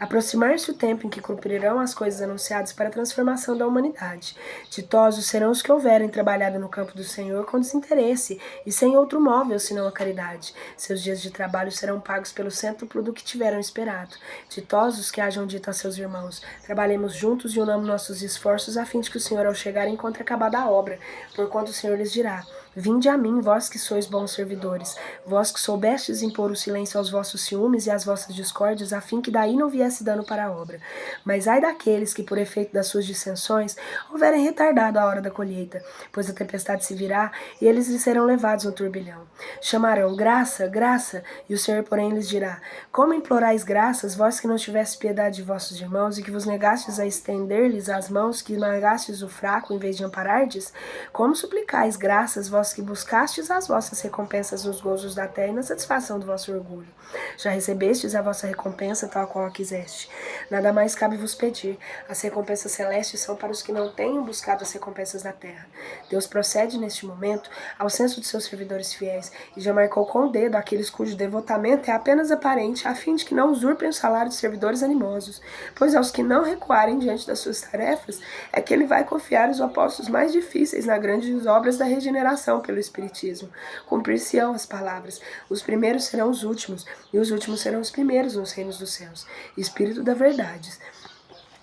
Speaker 1: Aproximar-se o tempo em que cumprirão as coisas anunciadas para a transformação da humanidade. Ditosos serão os que houverem trabalhado no campo do Senhor com desinteresse e sem outro móvel senão a caridade. Seus dias de trabalho serão pagos pelo cêntuplo do que tiveram esperado. Ditosos que hajam dito a seus irmãos: trabalhemos juntos e unamos nossos esforços a fim de que o Senhor ao chegar encontre acabada a obra, porquanto o Senhor lhes dirá: vinde a mim, vós que sois bons servidores, vós que soubestes impor o silêncio aos vossos ciúmes e às vossas discórdias, a fim que daí não viesse dano para a obra. Mas ai daqueles que, por efeito das suas dissensões, houverem retardado a hora da colheita, pois a tempestade se virá e eles lhes serão levados no turbilhão. Chamarão: graça, graça, e o Senhor, porém, lhes dirá: como implorais graças, vós que não tivestes piedade de vossos irmãos e que vos negastes a estender-lhes as mãos, que negastes o fraco em vez de amparardes? Como suplicais graças, vós que buscastes as vossas recompensas nos gozos da terra e na satisfação do vosso orgulho? Já recebestes a vossa recompensa tal qual a quiseste. Nada mais cabe vos pedir. As recompensas celestes são para os que não tenham buscado as recompensas da terra. Deus procede neste momento ao censo de seus servidores fiéis e já marcou com o dedo aqueles cujo devotamento é apenas aparente, a fim de que não usurpem o salário de servidores animosos. Pois aos que não recuarem diante das suas tarefas, é que ele vai confiar os apóstolos mais difíceis nas grandes obras da regeneração pelo Espiritismo. Cumprir-se-ão as palavras: os primeiros serão os últimos, e os últimos serão os primeiros nos reinos dos céus. Espírito da Verdade,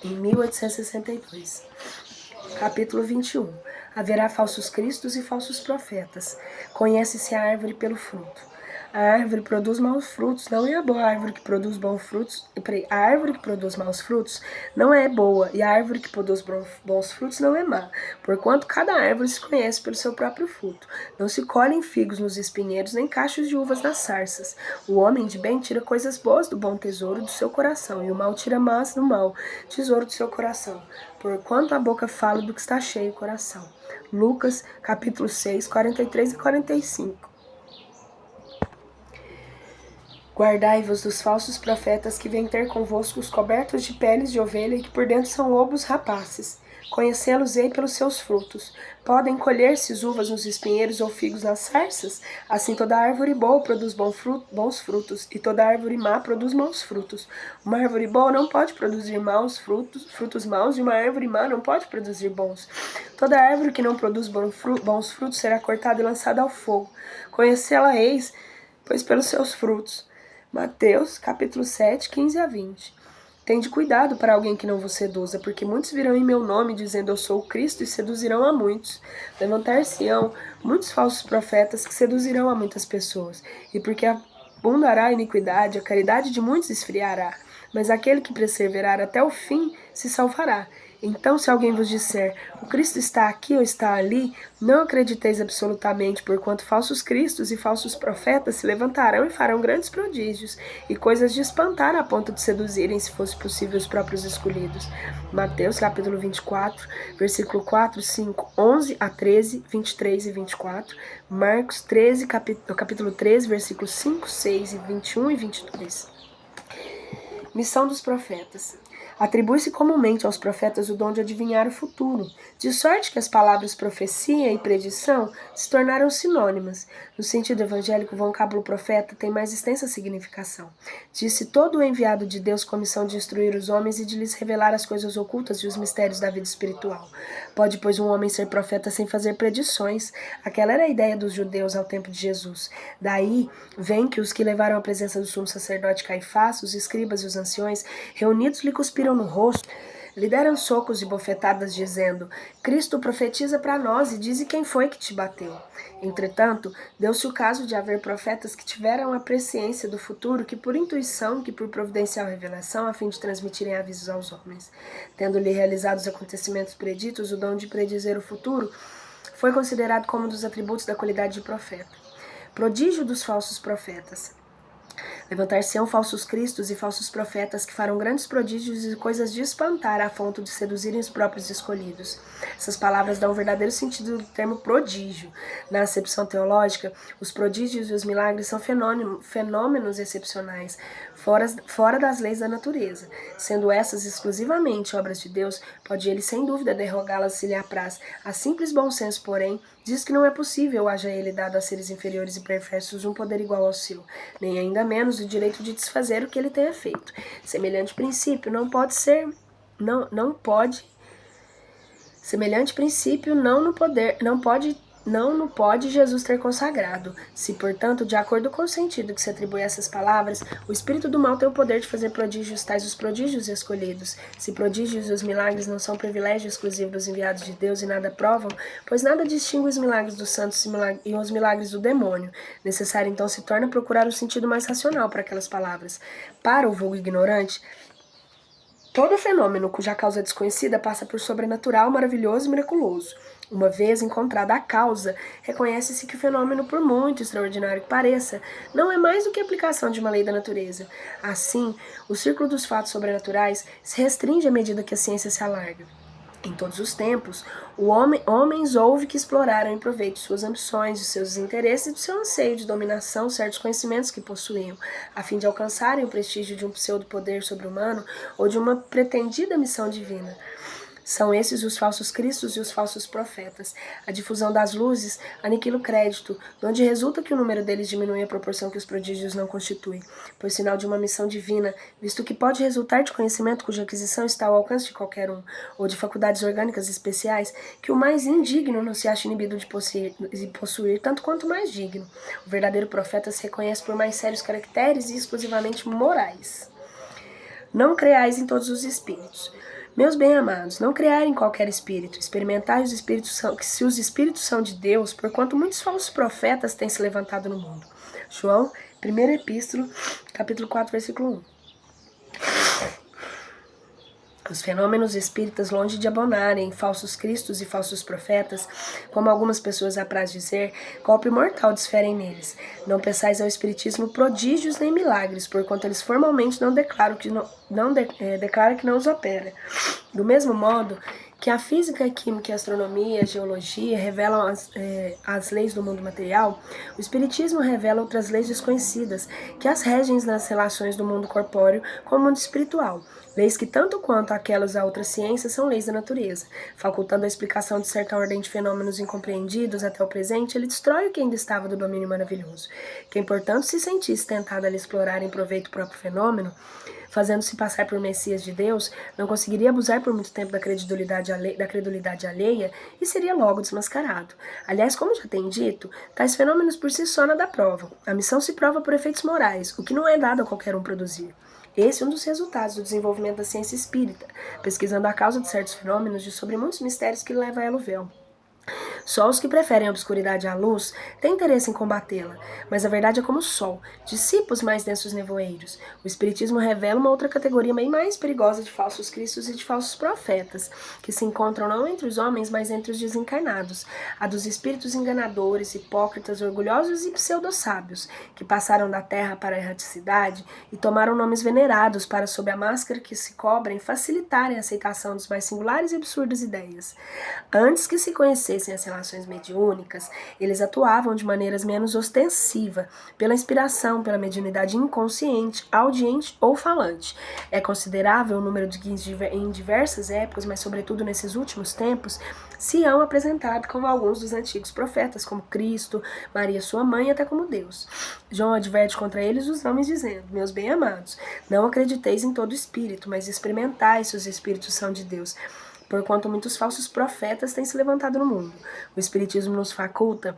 Speaker 1: em 1862. Capítulo 21. Haverá falsos cristos e falsos profetas. Conhece-se a árvore pelo fruto. A árvore produz maus frutos, não é a boa árvore que produz bons frutos. A árvore que produz maus frutos não é boa, e a árvore que produz bons frutos não é má. Porquanto cada árvore se conhece pelo seu próprio fruto. Não se colhem figos nos espinheiros, nem cachos de uvas nas sarças. O homem de bem tira coisas boas do bom tesouro do seu coração, e o mal tira más do mau tesouro do seu coração. Porquanto a boca fala do que está cheio o coração. Lucas, capítulo 6, 43 e 45. Guardai-vos dos falsos profetas que vêm ter convosco os cobertos de peles de ovelha e que por dentro são lobos rapaces. Conhecê-los-ei pelos seus frutos. Podem colher-se uvas nos espinheiros ou figos nas sarças? Assim toda árvore boa produz bons frutos, e toda árvore má produz maus frutos. Uma árvore boa não pode produzir frutos maus, e uma árvore má não pode produzir bons. Toda árvore que não produz bons frutos será cortada e lançada ao fogo. Conhecê-la-eis, pois pelos seus frutos. Mateus, capítulo 7, 15 a 20. Tende cuidado para alguém que não vos seduza, porque muitos virão em meu nome, dizendo eu sou o Cristo, e seduzirão a muitos. Levantar-se-ão muitos falsos profetas que seduzirão a muitas pessoas. E porque abundará a iniquidade, a caridade de muitos esfriará. Mas aquele que perseverar até o fim se salvará. Então, se alguém vos disser, o Cristo está aqui ou está ali, não acrediteis absolutamente, porquanto falsos cristos e falsos profetas se levantarão e farão grandes prodígios, e coisas de espantar a ponto de seduzirem, se fosse possível, os próprios escolhidos. Mateus, capítulo 24, versículo 4, 5, 11 a 13, 23 e 24. Marcos 13, capítulo 13, versículos 5, 6 e 21 e 22. Missão dos profetas. Atribui-se comumente aos profetas o dom de adivinhar o futuro, de sorte que as palavras profecia e predição se tornaram sinônimas. No sentido evangélico, o vocábulo profeta tem mais extensa significação. Disse todo o enviado de Deus com a missão de instruir os homens e de lhes revelar as coisas ocultas e os mistérios da vida espiritual. Pode, pois, um homem ser profeta sem fazer predições? Aquela era a ideia dos judeus ao tempo de Jesus. Daí vem que os que levaram à presença do sumo sacerdote Caifás, os escribas e os anciões, reunidos lhe cuspiram no rosto, Lhe deram socos e bofetadas, dizendo: Cristo profetiza para nós e dize quem foi que te bateu. Entretanto, deu-se o caso de haver profetas que tiveram a presciência do futuro, que por intuição, que por providencial revelação, a fim de transmitirem avisos aos homens. Tendo-lhe realizado os acontecimentos preditos, o dom de predizer o futuro foi considerado como um dos atributos da qualidade de profeta. Prodígio dos falsos profetas. Levantar-se-ão falsos cristos e falsos profetas que farão grandes prodígios e coisas de espantar a ponto de seduzirem os próprios escolhidos. Essas palavras dão um verdadeiro sentido do termo prodígio. Na acepção teológica, os prodígios e os milagres são fenômenos excepcionais, fora das leis da natureza. Sendo essas exclusivamente obras de Deus, pode ele sem dúvida derrogá-las se lhe apraz. A simples bom senso, porém, diz que não é possível haja ele dado a seres inferiores e perversos um poder igual ao seu, nem ainda menos o direito de desfazer o que ele tenha feito. Semelhante princípio não pode ser, semelhante princípio não no pode Jesus ter consagrado. Se, portanto, de acordo com o sentido que se atribui a essas palavras, o espírito do mal tem o poder de fazer prodígios, tais os prodígios escolhidos. Se prodígios e os milagres não são privilégio exclusivo dos enviados de Deus e nada provam, pois nada distingue os milagres dos santos e os milagres do demônio. Necessário, então, se torna procurar um sentido mais racional para aquelas palavras. Para o vulgo ignorante, todo fenômeno cuja causa é desconhecida passa por sobrenatural, maravilhoso e miraculoso. Uma vez encontrada a causa, reconhece-se que o fenômeno, por muito extraordinário que pareça, não é mais do que a aplicação de uma lei da natureza. Assim, o círculo dos fatos sobrenaturais se restringe à medida que a ciência se alarga. Em todos os tempos, homens houve que exploraram em proveito suas ambições, de seus interesses e do seu anseio de dominação certos conhecimentos que possuíam, a fim de alcançarem o prestígio de um pseudo-poder sobre-humano ou de uma pretendida missão divina. São esses os falsos cristos e os falsos profetas. A difusão das luzes aniquila o crédito, de onde resulta que o número deles diminui à proporção que os prodígios não constituem, pois sinal de uma missão divina, visto que pode resultar de conhecimento cuja aquisição está ao alcance de qualquer um, ou de faculdades orgânicas especiais, que o mais indigno não se acha inibido de possuir tanto quanto o mais digno. O verdadeiro profeta se reconhece por mais sérios caracteres e exclusivamente morais. Não creais em todos os espíritos. Meus bem-amados, não criarem qualquer espírito, experimentai os espíritos se os espíritos são de Deus, porquanto muitos falsos profetas têm se levantado no mundo. João, 1ª Epístola, capítulo 4, versículo 1. Os fenômenos espíritas, longe de abonarem falsos cristos e falsos profetas, como algumas pessoas apraz dizer, golpe mortal desferem neles. Não pensais ao espiritismo prodígios nem milagres, porquanto eles formalmente não declaram que não os opera. Do mesmo modo que a física, a química, a astronomia, a geologia revelam as leis do mundo material, o espiritismo revela outras leis desconhecidas, que as regem nas relações do mundo corpóreo com o mundo espiritual. Leis que, tanto quanto aquelas a outras ciências, são leis da natureza. Facultando a explicação de certa ordem de fenômenos incompreendidos até o presente, ele destrói o que ainda estava do domínio maravilhoso. Quem, portanto, se sentisse tentado a lhe explorar em proveito o próprio fenômeno, fazendo-se passar por Messias de Deus, não conseguiria abusar por muito tempo da credulidade alheia e seria logo desmascarado. Aliás, como já tem dito, tais fenômenos por si só nada provam. A missão se prova por efeitos morais, o que não é dado a qualquer um produzir. Esse é um dos resultados do desenvolvimento da ciência espírita, pesquisando a causa de certos fenômenos e sobre muitos mistérios que levam a ela o véu. Só os que preferem a obscuridade à luz têm interesse em combatê-la, mas a verdade é como o sol, dissipa os mais densos nevoeiros. O espiritismo revela uma outra categoria bem mais perigosa de falsos cristos e de falsos profetas, que se encontram não entre os homens, mas entre os desencarnados, a dos espíritos enganadores, hipócritas, orgulhosos e pseudo-sábios, que passaram da terra para a erraticidade e tomaram nomes venerados para, sob a máscara que se cobrem, facilitarem a aceitação dos mais singulares e absurdas ideias. Antes que se conhecessem as relações mediúnicas, eles atuavam de maneiras menos ostensiva, pela inspiração, pela mediunidade inconsciente, audiente ou falante. É considerável o número de que em diversas épocas, mas sobretudo nesses últimos tempos, se hão apresentado como alguns dos antigos profetas, como Cristo, Maria sua mãe, até como Deus. João adverte contra eles os nomes dizendo: meus bem-amados, não acrediteis em todo espírito, mas experimentai se os espíritos são de Deus, porquanto muitos falsos profetas têm se levantado no mundo. O espiritismo nos faculta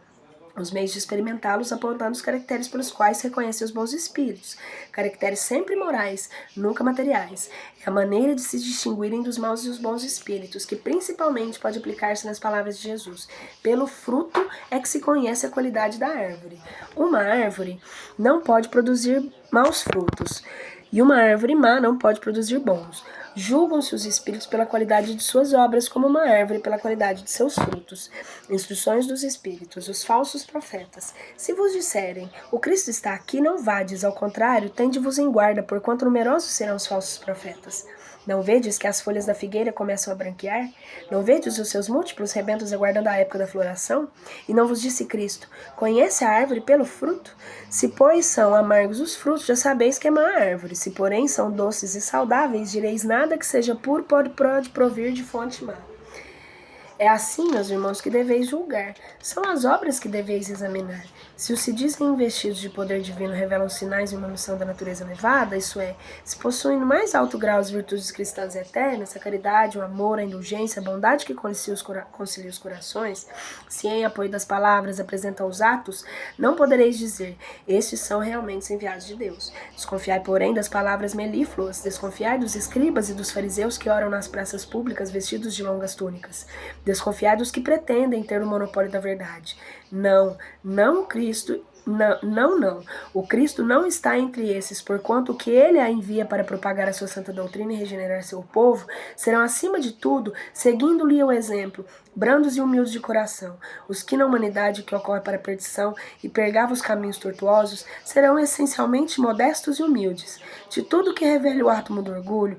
Speaker 1: os meios de experimentá-los apontando os caracteres pelos quais se reconhecem os bons espíritos, caracteres sempre morais, nunca materiais. É a maneira de se distinguirem dos maus e os bons espíritos, que principalmente pode aplicar-se nas palavras de Jesus. Pelo fruto é que se conhece a qualidade da árvore. Uma árvore não pode produzir maus frutos, e uma árvore má não pode produzir bons. Julgam-se os espíritos pela qualidade de suas obras, como uma árvore pela qualidade de seus frutos. Instruções dos espíritos, os falsos profetas. Se vos disserem, o Cristo está aqui, não vades, ao contrário, tende-vos em guarda, porquanto numerosos serão os falsos profetas. Não vedes que as folhas da figueira começam a branquear? Não vedes os seus múltiplos rebentos aguardando a época da floração? E não vos disse Cristo, conhece a árvore pelo fruto? Se, pois, são amargos os frutos, já sabeis que é má árvore. Se, porém, são doces e saudáveis, direis nada que seja puro pode provir de fonte má. É assim, meus irmãos, que deveis julgar. São as obras que deveis examinar. Se os se dizem investidos de poder divino revelam sinais de uma missão da natureza elevada, isso é, se possuem no mais alto grau as virtudes cristãs eternas, a caridade, o amor, a indulgência, a bondade que concilia os corações, se em apoio das palavras apresentam os atos, não podereis dizer, estes são realmente os enviados de Deus. Desconfiai, porém, das palavras melífluas, desconfiai dos escribas e dos fariseus que oram nas praças públicas vestidos de longas túnicas. Desconfiai dos que pretendem ter o monopólio da verdade. Não o Cristo, não. O Cristo não está entre esses, porquanto o que ele a envia para propagar a sua santa doutrina e regenerar seu povo, serão acima de tudo, seguindo-lhe o exemplo, brandos e humildes de coração. Os que na humanidade que ocorre para a perdição e pergava os caminhos tortuosos, serão essencialmente modestos e humildes. De tudo que revele o átomo do orgulho,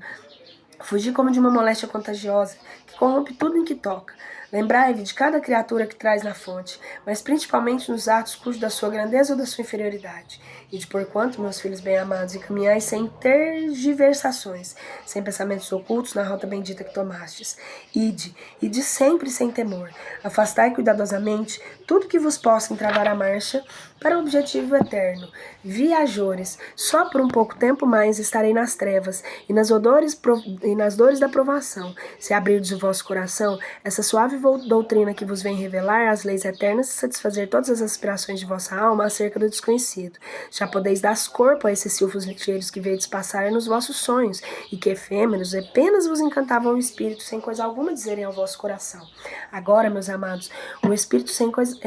Speaker 1: fugir como de uma moléstia contagiosa, que corrompe tudo em que toca. Lembrai-vos de cada criatura que traz na fonte, mas principalmente nos atos cujo da sua grandeza ou da sua inferioridade. E de porquanto, meus filhos bem-amados, e caminhais sem tergiversações, sem pensamentos ocultos na rota bendita que tomastes. Ide sempre sem temor. Afastai cuidadosamente tudo que vos possa entravar a marcha para o objetivo eterno. Viajores, só por um pouco tempo mais estarei nas trevas e nas dores da provação. Se abrirdes o vosso coração, essa suave doutrina que vos vem revelar as leis eternas e satisfazer todas as aspirações de vossa alma acerca do desconhecido. Já podeis dar corpo a esses silfos ligeiros que vedes passar nos vossos sonhos e que efêmeros apenas vos encantavam o espírito sem coisa alguma dizerem ao vosso coração. Agora, meus amados, o espírito sem coisa...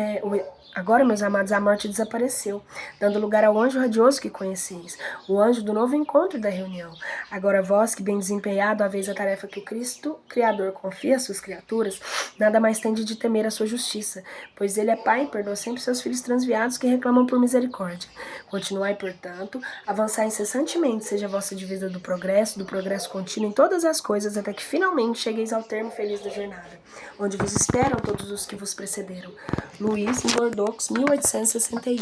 Speaker 1: Agora, meus amados, a morte desapareceu, dando lugar ao anjo radioso que conheceis, o anjo do novo encontro e da reunião. Agora vós, que bem desempenhado haveis a tarefa que o Cristo, Criador, confia às suas criaturas, nada mais tende de temer a sua justiça, pois ele é Pai e perdoa sempre seus filhos transviados que reclamam por misericórdia. Continuai, portanto, avançai incessantemente, seja a vossa divisa do progresso contínuo em todas as coisas, até que finalmente chegueis ao termo feliz da jornada, onde vos esperam todos os que vos precederam. Luís, em Bordeaux, 1861.